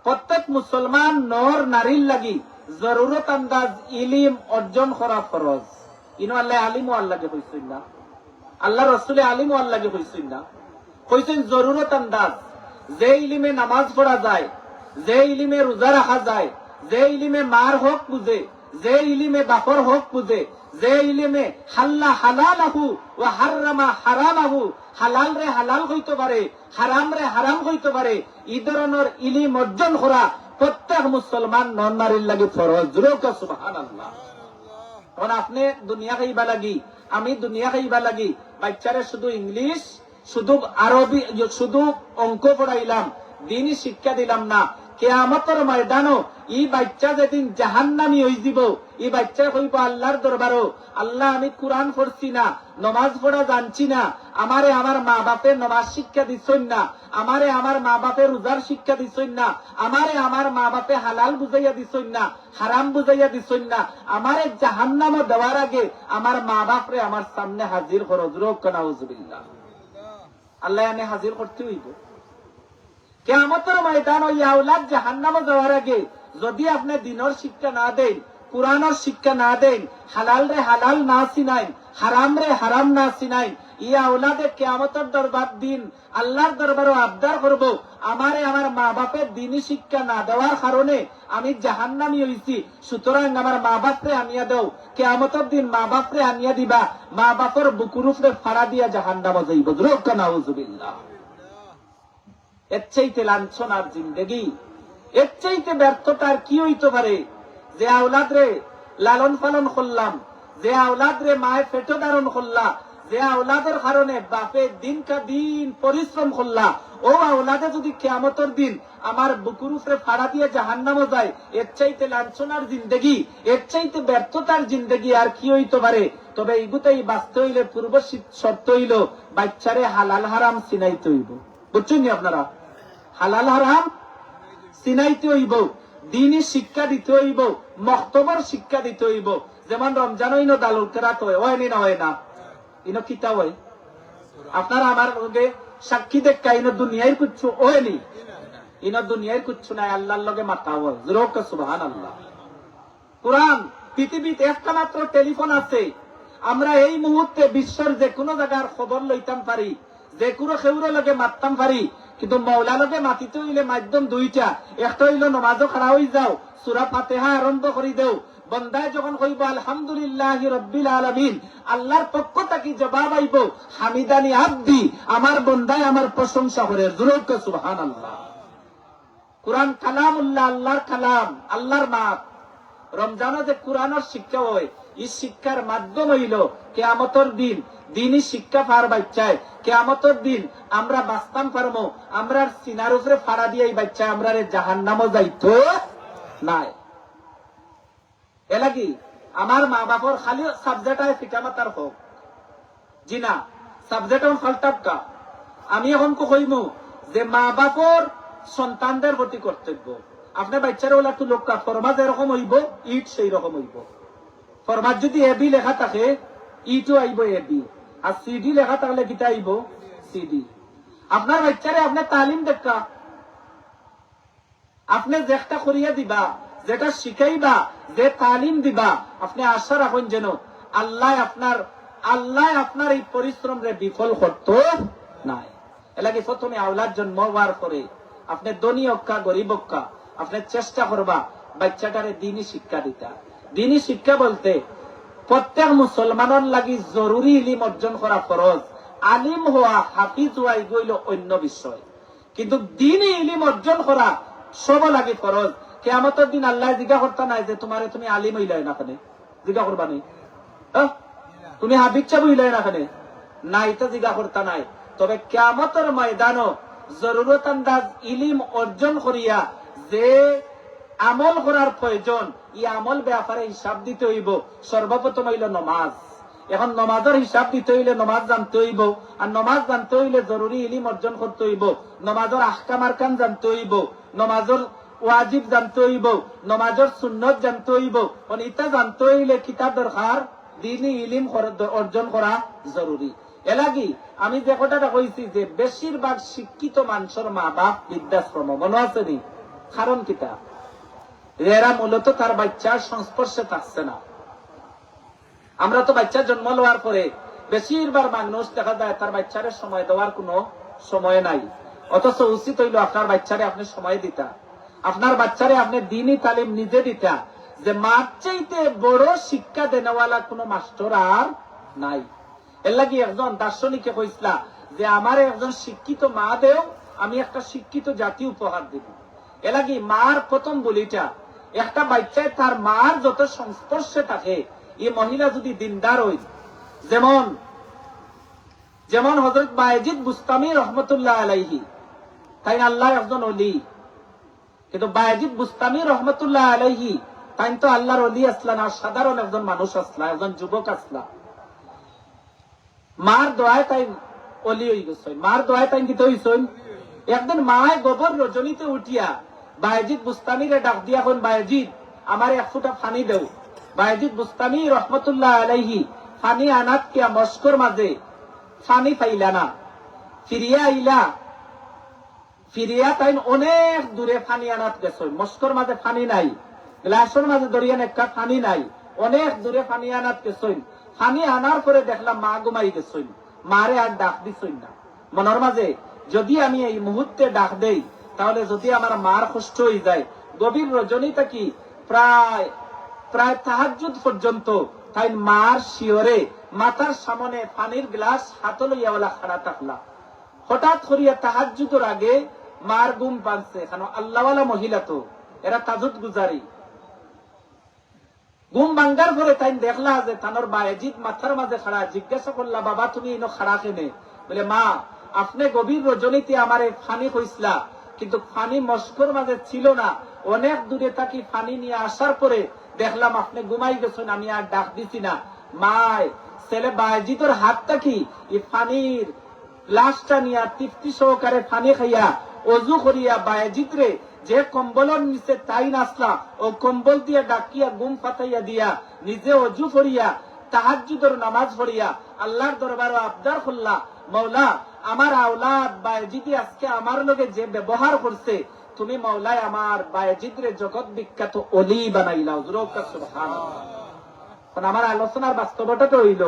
প্রত্যেক মুসলমান নর নারীর লাগি জরুরত আন্দাজ ইলিম অর্জন করা ফরজ। ইনো আল্লাহ আলিম আল্লাহকে কইছেন না, আল্লাহ রসুলে আলিম আল্লাহকে কইছেন না, কইছেন জরুরত আন্দাজ। যে ইলিমে নামাজ পড়া যায়, যে ইলিমে রোজা রাখা যায়, যে ইলিমে মার হক বুঝে, যে ইলিমে বাপর হক বুঝে, যে ইলিমে হাল্লা হালালাহু ওয়া হারামা হারামাহু, হালাল রে হালাল হইতে পারে, হারাম রে হারাম হইতে পারে, এই ধরনের ইলিম অর্জন করা প্রত্যেক মুসলমান নন নারীর লাগি ফরজ। সুবহানাল্লাহ। এখন আপনি দুনিয়া খাইবা লাগি, আমি দুনিয়া খাইবা লাগি বাচ্চারে শুধু ইংলিশ, শুধু আরবি, শুধু অঙ্ক পড়াইলাম, দিনই শিক্ষা দিলাম না, কিয়ামতের ময়দানও এই বাচ্চা যেদিন জাহান্নামী হয়ে যাব, এই বাচ্চা কইব আল্লাহর দরবারও, আল্লাহ আমি কোরআন পড়ছি না, নমাজ পড়া জানছি না, আমারে আমার মা বাপে নমাজ শিক্ষা দিচ্ছেন না, আমারে আমার মা বাপে রোজার শিক্ষা দিচ্ছেন না, আমারে আমার মা বাপে হালাল বুঝাইয়া দিচ্ছেন না, হারাম বুঝাইয়া দিচ্ছেন না, আমারে জাহান্নামও দেওয়ার আগে আমার মা বাপরে আমার সামনে হাজির করো। নাউজুবিল্লাহ। আল্লাহ আমি হাজির করতে হইব কিয়ামতের ময়দান। ওই আওলাদ জাহান্নামে যাওয়ার আগে যদি আপনি দিনের শিক্ষা না দেন, কুরআনের শিক্ষা না দেন, হালাল রে হালাল না চিনাই, হারাম রে হারাম না চিনাই, ই আওলাদে কিয়ামতের দরবার দিন আল্লাহর দরবারও আবদার করব, আমারে আমার মা বাপের দিনই শিক্ষা না দেওয়ার কারণে আমি জাহান্নামী হইছি, সুতরাং আমার মা বাপরে আনিয়া দাও। কিয়ামতের দিন মা বাপরে আনিয়া দিবা, মা বাপের বুকুর উপরে ফাড়া দিয়া জাহান্নামে যাইব। নাউজুবিল্লাহ। এর চাইতে লাঞ্ছনার জিন্দেগি, এর চাইতে ব্যর্থতার কি হইতে পারে? যে আওলাদ রে লালন পালন করলাম, যে আওলাদ রে মায়ের পেট ধারণ করলা, যে আওলাদের কারণে বাপে দিন কা দিন পরিশ্রম করলা, ও আওলাদে যদি কিয়ামতের দিন আমার বুকুর উপরে ফাড়া দিয়ে জাহান্নামে যায়, এর চাইতে লাঞ্ছনার জিন্দেগি, এর চাইতে ব্যর্থতার জিন্দেগি আর কি হইতে পারে? তবে এইগুতেই বাঁচতে হইলে পূর্ব শর্ত হইল বাচ্চারে হালাল হারাম চিনাইতে হইব। বুঝছেন নি আপনারা? হালাল হারাম চিনাইতে হইব, দিনই শিক্ষা দিতে হইব, মক্তবর শিক্ষা দিতে হইব। যেমন রমজান হইন দালুল কেরাত হয়নি না হয় না, ইনো কিতা হয়? আপনারা আমার লগে সাক্ষী দেখা, ইনো দুনিয়ার কুচ্ছু হয়নি, ইনো দুনিয়ার কুচ্ছু নাই, আল্লাহর লগে মাথা হয়। সুবহানাল্লাহ। কোরআন পৃথিবীতে একটা মাত্র টেলিফোন আছে, আমরা এই মুহূর্তে বিশ্বের যে কোনো জায়গার খবর লইতাম পারি, যে কোনো খেউরের লগে মারতাম পারি, কিন্তু মৌলা লগে মাতিতে হইলে মাধ্যম দুইটা, একটা হইল নমাজও খাড়া হয়ে যাও, সূরা ফাতিহা আরম্ভ করে দেও, বন্দায় যখন কইব আলহামদুলিল্লাহি রাব্বিল আলামিন, আল্লাহর পক্ষ থেকে জবাব আইব হামিদানি আব্দি, আমার বন্দায় আমার প্রশংসা করে। সুবহানাল্লাহ। কুরআন কালামুল্লাহ, আল্লাহর কালাম, আল্লাহর মাপ। রমজানে যে কুরআনের শিক্ষা হয়, এই শিক্ষার মাধ্যম হইল কিয়ামতের দিন দিনই শিক্ষা পার বাচ্চায়, কিয়ামতের দিন আমরা বাঁচতাম পারবো, আমরা সিনার উপরে ফাড়া দিয়ে এই বাচ্চা আমরা জাহান্নামে যাইতো নাই। এলাকি আমার মা বাপর খালি সাবজেক্ট হয় পিতামাতার হোক, জি না, সাবজেক্ট এখন ফাল্টাপকা। আমি এখন কইমু যে মা বাপর সন্তানদের প্রতি কর্তব্য। আপনার বাচ্চারা ওলা একটু লোক ফরমাজ এরকম হইব, ইট সেই রকম হইব। ফরমাজ যদি এবি লেখা থাকে, ইটও আইব এবি, আর সিডি লেখা থাকলে কিটা আইব সিডি। আপনার বাচ্চারে আপনার তালিম দেখা, আপনি যেটা করিয়া দিবা, যেটা শিখাইবা, যে তালিম দিবা, আপনি আশা রাখুন যেন আল্লাহ আপনার এই পরিশ্রম রে বিফল করতো নাই। এলাকি প্রথমে আওলাদ জন্ম হওয়ার পরে আপনি ধনী অক্কা গরিব অক্কা আপনি চেষ্টা করবা বাচ্চাটারে দিনই শিক্ষা দিতা। দিনই শিক্ষা বলতে প্রত্যেক মুসলমানের লাগি জরুরি ইলিম অর্জন করা ফরজ। আলিম হওয়া, হাফিজ হওয়া এগুলো অন্য বিষয়, কিন্তু দিনই ইলিম অর্জন করা সব লাগে ফরজ। কিয়ামতের দিন আল্লাহ জিজ্ঞা করতা নাই যে তুমি আলিম হইলাই না কেন, জিজ্ঞা করবা নাই, তুমি হাবিচ্ছা বইলাই না কেন, না, এটা জিজ্ঞা করতা নাই। তবে কিয়ামতের ময়দানও জরুরত আন্দাজ ইলিম অর্জন করিয়া যে আমল করার প্রয়োজন, এই আমল ব্যাপারে হিসাব দিতে হইব। সর্বপ্রথম হইল নমাজ। এখন নমাজের হিসাব দিতে হইলে নমাজ জানতে হইব, আর নমাজ জানতে হইলে জরুরি ইলিম অর্জন করতে হইব। নমাজের আহকাম আরকান জানতে হইব, নমাজের ওয়াজিব জানতে হইব, নমাজের সুন্নত জানতে হইব। ইটা জানতে হইলে কিতাব দরকার, দিনই ইলিম অর্জন করা জরুরি। এলাগি আমি যে কথাটা কইছি যে বেশিরভাগ শিক্ষিত মানুষের মা বাপ বৃদ্ধাশ্রম মনে আছে নি, কারণ কিতা এরা মূলত তার বাচ্চার সংস্পর্শে থাকছে না। আমরা তো বাচ্চা জন্ম লওয়ার পরে বেশিরভাগ মানুষ দেখা যায় তার বাচ্চারে সময় দেওয়ার কোনো সময় নাই, অথচ উচিত হইল আপনার বাচ্চারে আপনি সময় দিতা, আপনার বাচ্চারে আপনি দিনই তালিম নিজে দিতা, যে মার চাইতে বড় শিক্ষা দেনেওয়ালা কোনো মাস্টার আর নাই। এর লাগি একজন দার্শনিকে কইসলা যে আমার একজন শিক্ষিত মা দেও, আমি একটা শিক্ষিত জাতি উপহার দিব। এর লাগি মার প্রথম বলিটা, একটা বাচ্চায় তার মার যত সংস্পর্শে থাকে, এই মহিলা যদি দিনদার হই, যেমন যেমন হযরত বায়েজিদ বুস্তামি রহমতুল্লাহ আলাইহি, তাই আল্লাহ একজন ওলি, কিন্তু বায়েজিদ বুস্তামি রহমতুল্লাহ আলাইহি তাই তো আল্লাহর ওলি আসলা না, সাধারণ একজন মানুষ আসলা, একজন যুবক আসলা। মার দোয়ায় তাই ওলি হয়ে গেছে, মার দোয়ায় তাই কিতে হইছেন। একদিন মায় গোবর রজনীতে উঠিয়া বায়েজিদ বুস্তামিরে ডাক দিয়া কোন, বায়েজিদ আমার এক ফুটা পানি দেও। বায়েজিদ বুস্তামি রহমতুল্লাহ আলাইহি পানি আনাত কিয়া মস্কর মাঝে পানি পাইলা না, ফিরিয়া আইলা, ফিরিয়া তাই অনেক দূরে পানি আনাত গেছ, মস্কর মাঝে পানি নাই, গ্লাসের মাঝে দরিয়ান একটা পানি নাই, অনেক দূরে পানি আনাত গেছইন। পানি আনার পরে দেখলাম মা ঘুমাই গেছইন, মারে আর ডাক দিছইন না। মনের মাঝে যদি আমি এই মুহূর্তে ডাক দেই, তাহলে যদি আমার মার কষ্ট হয়ে যায়, গভীর রজনীটা কি প্রায় প্রায় তাহাজ্জুদ পর্যন্ত তাই মার শিওরে মাথার সামনে পানির গ্লাস হাতে লইয়াওয়ালা খাড়া থাকলা। হঠাৎ করিয়া তাহাজ্জুদের আগে মার ঘুম পানছে, কেন আল্লাহওয়ালা মহিলা তো, এরা তাজুদ গুজারি। ঘুম ভাঙ্গার পরে তাই দেখলা যে তানোর বায়েজিদ মাথার মাঝে খাড়া। জিজ্ঞাসা করলা, বাবা তুমি ইনো খাড়া কেনে? বলে, মা আপনি গভীর রজনীতে আমার ফানি কইসলা, কিন্তু ফানি মস্কর মাঝে ছিল না, অনেক দূরে থাকি ফানি নিয়ে আসার পরে দেখলাম আপনি ঘুমাই গেছেন, আমি আর ডাক দিছি না। মায় ছেলে বায়েজিদের হাতটা কি এই ফানির গ্লাসটা নিয়ে তৃপ্তি সহকারে ফানি খাইয়া অজু করিয়া বায়েজিদ রে যে কম্বলের নিচে তাই নাসলা, ও কম্বল দিয়ে ডাকিয়া ঘুম পাতাইয়া দিয়া নিজে অজু করিয়া তাহাজ্জুদের নামাজ পড়িয়া আল্লাহর দরবারে আবদার করলা, মওলা আমার আওলাদ বায়েজিদি আজকে আমার লগে যে ব্যবহার করছে, তুমি মওলায় আমার বায়েজিদ রে জগৎ বিখ্যাত ওলি বানাইলা। সুবহানাল্লাহ। আমার আলোচনার বাস্তবতা তো হইল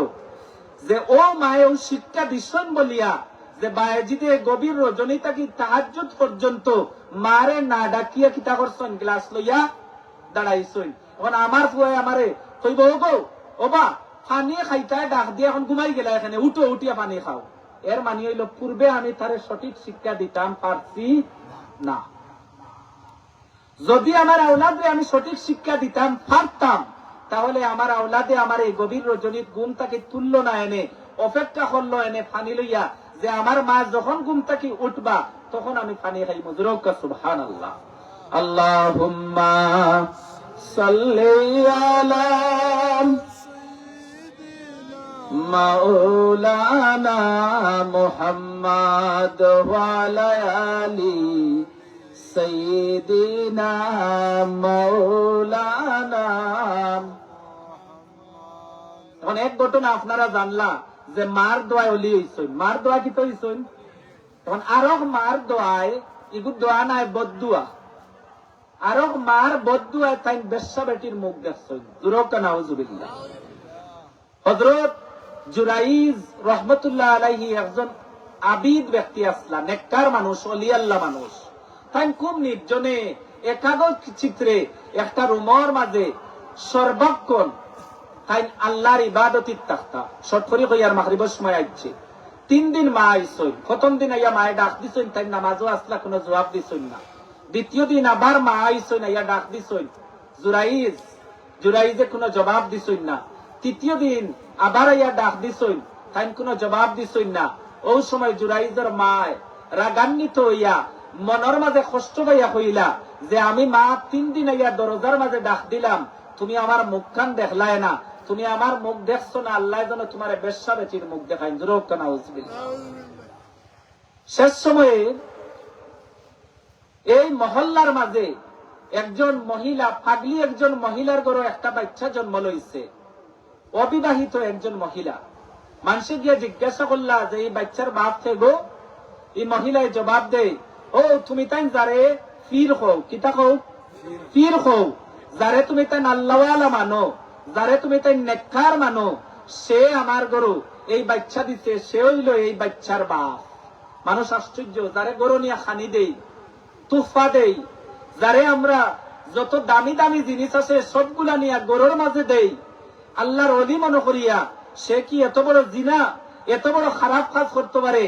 যে ও মায়েও শিক্ষা দিচ্ছেন বলিয়া যে বায়েজিদে গভীর রজনীতা কি তাহাজ্জুদ পর্যন্ত মারে না ডাকিয়া কিতা করছেন, গ্লাস লইয়া দাঁড়াইছেন। এখন আমার ফুয়াই আমারে কইব, ও গো ও বা পানি খাইতায় ডাক দিয়ে এখন ঘুমাই গেলা, এখানে উঠো, উঠিয়া পানি খাও। এর মানে হইল পূর্বে আমি তারে সঠিক শিক্ষা দিতাম পারছি না। যদি আমার আওলাদে আমি সঠিক শিক্ষা দিতাম পারতাম, তাহলে আমার আওলাদে আমার এই গভীর রজনীর ঘুম তাকে তুলল না, এনে অপেক্ষা করলো এনে পানি লইয়া, যে আমার মা যখন ঘুম তাকে উঠবা তখন আমি পানি খাই। মুজরকা সুবহানাল্লাহ। আল্লাহুম্মা সাল্লি আলা মাওলানা মুহাম্মাদ ওয়া আলা আলি সাইয়্যিদিনা মাওলানা। এখন এক ঘটনা আপনারা জানলা যে মার দোয়ায় অলি হইছেন, মার দোয়া কি তো হইছেন। এখন আরো মার দোয়ায় ইগু দোয়া নাই বদদুয়া, আরো মার বদদুয়ায় তাই বেশ্যা বেটির মুখ দেখছেন। জুরকা নাউজুবিল্লাহ। হযরত জুরাইজ রহমতুল্লাহ আলাইহি একজন আবিদ ব্যক্তি আসলা, নেককার মানুষ, অলি আল্লাহ মানুষ। তাই খুব নির্জনে একাগ্র চিত্রে একটা রুমর মাঝে সর্বক্ষণ তাই আল্লাহর ইবাদতির তাক্তা শর্টফরি হইয়ার মাগরিবের সময় আইছে। 3 দিন মা আইসই, প্রথম দিন আইয়া মায়ে ডাক দিছেন, তাই নামাজও আসলা, কোনো জবাব দিছেন না। দ্বিতীয় দিন আবার মা আইসই, আইয়া ডাক দিছেন, জুরাইজে কোনো জবাব দিছেন না। তৃতীয় দিন আবার আইয়া ডাক দিছেন, তাই কোনো জবাব দিছেন না। ওই সময় জুরাইজের মায় রাগান্বিত হইয়া মনের মাঝে কষ্ট পাইয়া হইলা যে আমি মা 3 দিন আইয়া দরজার মাঝে ডাক দিলাম, তুমি আমার মুখখান দেখলাই না, তুমি আমার মুখ দেখছো না, আল্লাহ যেন তোমার বেশ্যা বেটির মুখ দেখায়। জোরকা নাউজুবিল্লাহ। শেষ সময়ে এই মহল্লার মাঝে একজন মহিলা, পাগলি একজন মহিলার ঘরে একটা বাচ্চা জন্ম লইছে, অবিবাহিত একজন মহিলা। মানুষে গিয়ে জিজ্ঞাসা করলা যে এই বাচ্চার বাপ থেকে এই মহিলায় জবাব দেয়, ও তুমি তাই যারে পীর হও, কিতা হও, পীর হও, যারে তুমি তাই আল্লাহওয়ালা মানো, যারে তুমি তাই নেককার মানো, সে আমার গরু এই বাচ্চা দিতে, সে হইল এই বাচ্চার বাপ। মানুষ আশ্চর্য, যারে গরু নিয়ে খানি দেই, তুফা দেই, যারে আমরা যত দামি দামি জিনিস আছে সবগুলা নিয়ে গরুর মাঝে দেই, আল্লাহর অলি মনে করিয়া সে কি এত বড় জিনা, এত বড় খারাপ কাজ করতে পারে?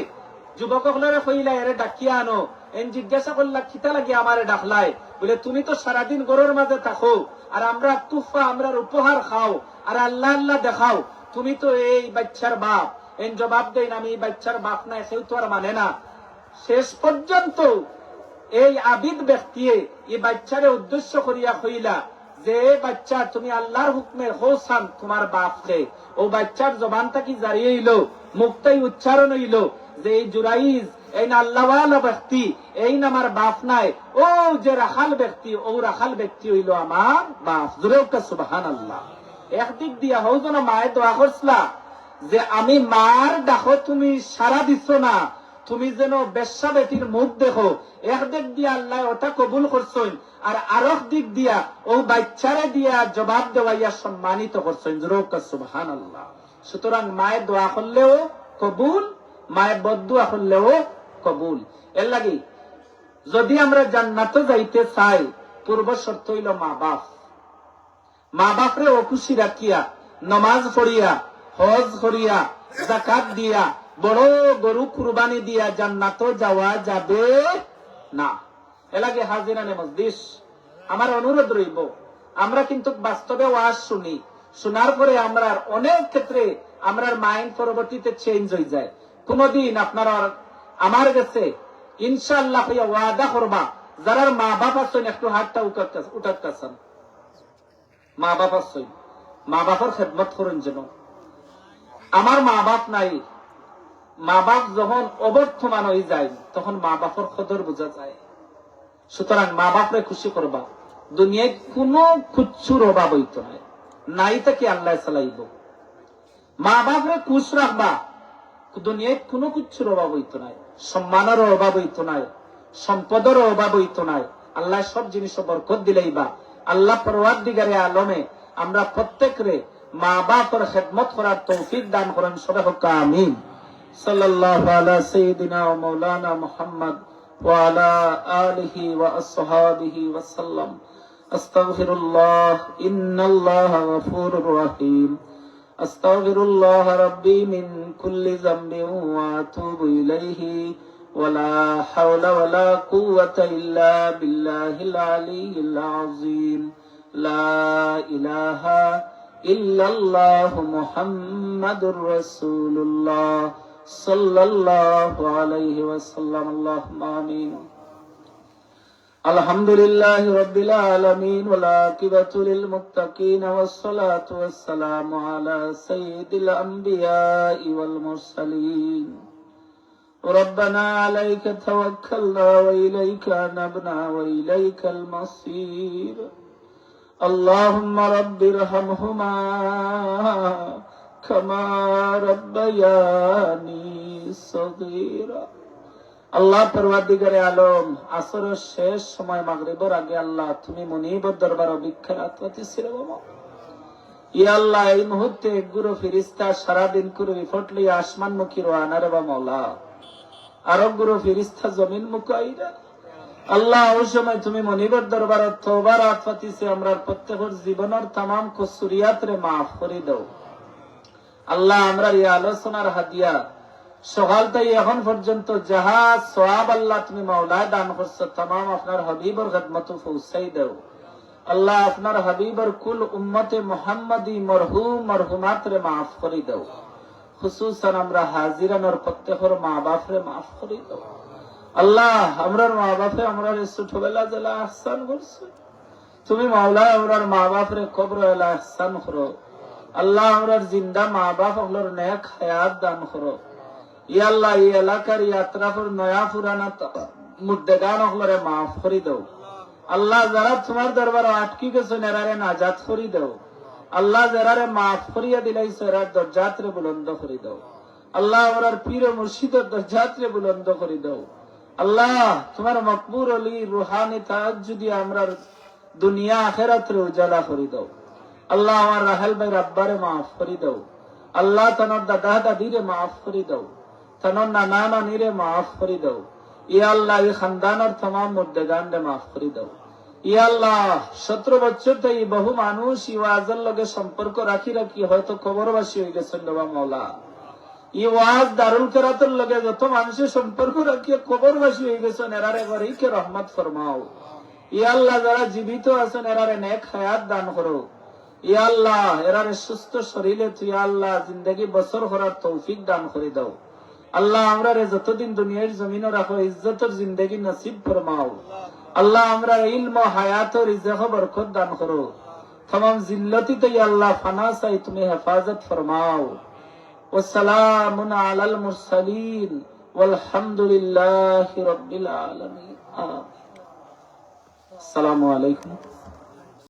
যুবক হলরে কইলা এরে ডাকিয়া আনো, এন জিজ্ঞাসা করলা কিতা লাগে আমারে ডাকলাই? বলে তুমি তো সারাদিন গরুর মাঝে থাকো, আর আমরা তুফা, আমরা উপহার খাও, আর আল্লাহ আল্লাহ দেখাও, তুমি তো এই বাচ্চার বাপ। এন জবাব দেন, আমি এই বাচ্চার বাপ নাই, সেও তো আর মানে না। শেষ পর্যন্ত এই আবিদ ব্যক্তি এই বাচ্চারে উদ্দেশ্য করিয়া কইলা যে বাচ্চা তুমি আল্লাহর হুকমে হোসান তোমার বাপকে। ও বাচ্চার জবানটা কি জারি হইল, মুখটাই উচ্চারণ হইল যে এই জুরাইজ, এই না আল্লাহওয়ালা ব্যক্তি, এই না আমার বাপ নাই, ও যে রাখাল ব্যক্তি, ও রাখাল ব্যক্তি হইল আমার বাপ। জুড়ে সুবহানাল্লাহ। একদিক দিয়া হও যেন মায়ের দোয়া করছিলা যে আমি মার ডাকো তুমি সারা দিচ্ছ না, তুমি যেন বেশ্যা বেটির মুখ দেখো। একদিক দিয়া আল্লাহ ওটা কবুল করছেন, আর আরেক দিক দিয়া ও বাচ্চারে দিয়া জবাব দেওয়াইয়া সম্মানিত করছেন। সুবহানাল্লাহ। সুতরাং মায়ের দোয়া করলেও কবুল, মায়ের বদদুয়া করলেও কবুল। এর লাগি যদি আমরা জান্নাতে যাইতে চাই, পূর্ব শর্ত হইল মা বাপ। মা বাপরে অখুশি রাখিয়া, নমাজ পড়িয়া, হজ করিয়া, যাকাত দিয়া, বড় গরু কুরবানি দিয়া জান্নাতে যাওয়া যাবে না। এলাকে হাজিরানে মজলিস, আমার অনুরোধ রইব, আমরা কিন্তু বাস্তবে ওয়াজ শুনি, শোনার পরে আমরা অনেক ক্ষেত্রে আমরা মাইন্ড পরবর্তীতে চেঞ্জ হয়ে যায়। কোনদিন আপনারা আমার কাছে ইনশাআল্লাহ ওয়াদা করবা, যারা মা বাপ আছেন একটু হাতটা উঠাচ্ছেন, মা বাপ আছেন, মা বাপের খেদমত করেন যেন। আমার মা বাপ নাই, মা বাপ যখন অবর্তমান হয়ে যায় তখন মা বাপের কদর বোঝা যায়। সুতরাং মা বাপরে খুশি করবা, দুনিয়ায় কোন কুচ্ছুর অভাব হইতো নাই, নাই তাকে আল্লাহ চালাইব। মা বাপরে খুশ রাখবা, দুনিয়ায় কোন কুচ্ছুর অভাব হইতো নাই, সম্মানের অভাব হইতো নাই, সম্পদের অভাব হইতো নাই। আল্লাহ সব জিনিস বরকত দিলেইবা। আল্লাহ পরওয়ারদিগারে আলমে আমরা প্রত্যেকরে মা বাপের খেদমত করার তৌফিক দান করেন। সবাই হোক আমিন। সাল্লাল্লাহু আলা সাইয়্যিদিনা ওয়া মাওলানা মুহাম্মদ ওয়া আলা আলিহি ওয়া আসহাবিহি ওয়া সাল্লাম। আস্তাগফিরুল্লাহ, ইন্নাল্লাহা গফুরুর রহিম। আস্তাগফিরুল্লাহ রাব্বি মিন কুল্লি যামবিন ওয়া আতুবু ইলাইহি ওয়া লা হাওলা ওয়া লা কুওয়াতা ইল্লা বিল্লাহিল আলিয়্যিল আযীম। লা ইলাহা ইল্লাল্লাহু মুহাম্মাদুর রাসূলুল্লাহ সাল্লাল্লাহু আলাইহি ওয়াসাল্লাম। আল্লাহুম্মা আমিন। আলহামদুলিল্লাহি রাব্বিল আলামিন ওয়াল আকিবাতু লিল মুত্তাকিন ওয়াস সালাতু ওয়াস সালামু আলা সাইয়্যিদিল আমবিয়াই ওয়াল মুরসালিন। ربنا عليك توكلنا وإليك أنبنا وإليك المصير. اللهم رب ارحمهما كما ربياني صغيرا. আল্লাহ পরওয়ারদিগারে আলম, আসরের শেষ সময় মাগরিবের আগে আল্লাহ তুমি মুনিবের দরবারে ভিক্ষা রাখতেছিলে বাবা। ইয়া আল্লাহ, এই মুহূর্তে গুরু ফেরেশতা সারাদিন করে রিপোর্ট লইয়া আসমান মুখী রওনা রে বা মাওলা। আরো গুরু ফেরেশতা জমিন মুকাইরা। আল্লাহ, ওই সময় তুমি মুনিবের দরবারে তওবা রাখতেছে, আমরা প্রত্যেকের জীবনের तमाम কসুরিয়াত রে maaf করে দাও। আল্লাহ, আমরা এই আলোচনার হাদিয়া সকাল থেকে এখন পর্যন্ত যাহা সওয়াব আল্লাহ তুমি মাওলা দান করছো, तमाम আপনার হাবিবের খিদমতে পৌঁছাই দাও। আল্লাহ, আপনার হাবিবের কুল উম্মতে মুহাম্মাদি মরহুম মরহুমাত রে maaf করে দাও। খুসুসান আমরা হাজিরানোর প্রত্যেকের মা বাপ রে maaf করে দাও। আল্লাহ, আমরার মা বাপে আমরা ছোটবেলা জেলা আহসান করছো, তুমি মাওলা আমরার মা বাপ রে কবর এলা আহসান করো। আল্লাহ, আমরার জিন্দা মা বাপ হলোর নেক হায়াত দান করো। ইয়া আল্লাহ, এই এলাকার ইয়াত্রাফর নয়া পুরানা মুর্দেগান হলরে মাফ করে দাও। আল্লাহ, যারা তোমার দরবারে আটকি গেছে নেরারে নাজাত করে দাও। আল্লাহ যারারে মাফ করিয়া দিলাইছো এরার দরজাতরে বুলন্দ করে দাও আল্লাহ ওরার পীর মুর্শিদের দরজাতরে বুলন্দ করে দাও আল্লাহ তোমার মকবুল অলি রুহানি তাহাজ্জুদি আমরার দুনিয়া আখিরাতরে উজালা করে দাও আল্লাহ আমার রাহেল ভাই রাব্বারে মাফ করে দাও আল্লাহ তানোর দাদা দাদিরে মাফ করে দাও তানোর নানা নানিরে মাফ করে দাও ইয়া আল্লাহ এই খানদানের तमाम মুর্দেগানরে মাফ করে দাও ইয়া আল্লাহ 17 বছর থেকে বহু মানুষ এই ওয়াজের লগে সম্পর্ক রাখি রাখি হয়তো কবরবাসী হয়ে গেছেন বাবা মাওলা এই ওয়াজ দারুল কিরাতের লগে যত মানুষের সম্পর্ক রাখি কবরবাসী হয়ে গেছেন এরারে গরিকে রহমত ফরমাও ইয়া আল্লাহ যারা জীবিত আছেন এরারে নেক হায়াত দান করো ইয়া আল্লাহ এরারে সুস্থ শরীরে তুই আল্লাহ জিন্দেগি বছর করার তৌফিক দান করে দাও আল্লাহ আমরা যতদিন দুনিয়ার জমিনে রাখো ইজ্জতের জিন্দেগি নসিব ফরমাও আল্লাহ আমরা ইলম ও হায়াত ও রিজক বরকত দান করো तमाम जिल्लती ते अल्लाह फना से तुम्हें हिफाजत फरमाओ वस्सलामुन अलल मुरसलीन वल्हम्दुलिल्लाहि रब्बिल आलमीन अस्सलामु अलैकुम।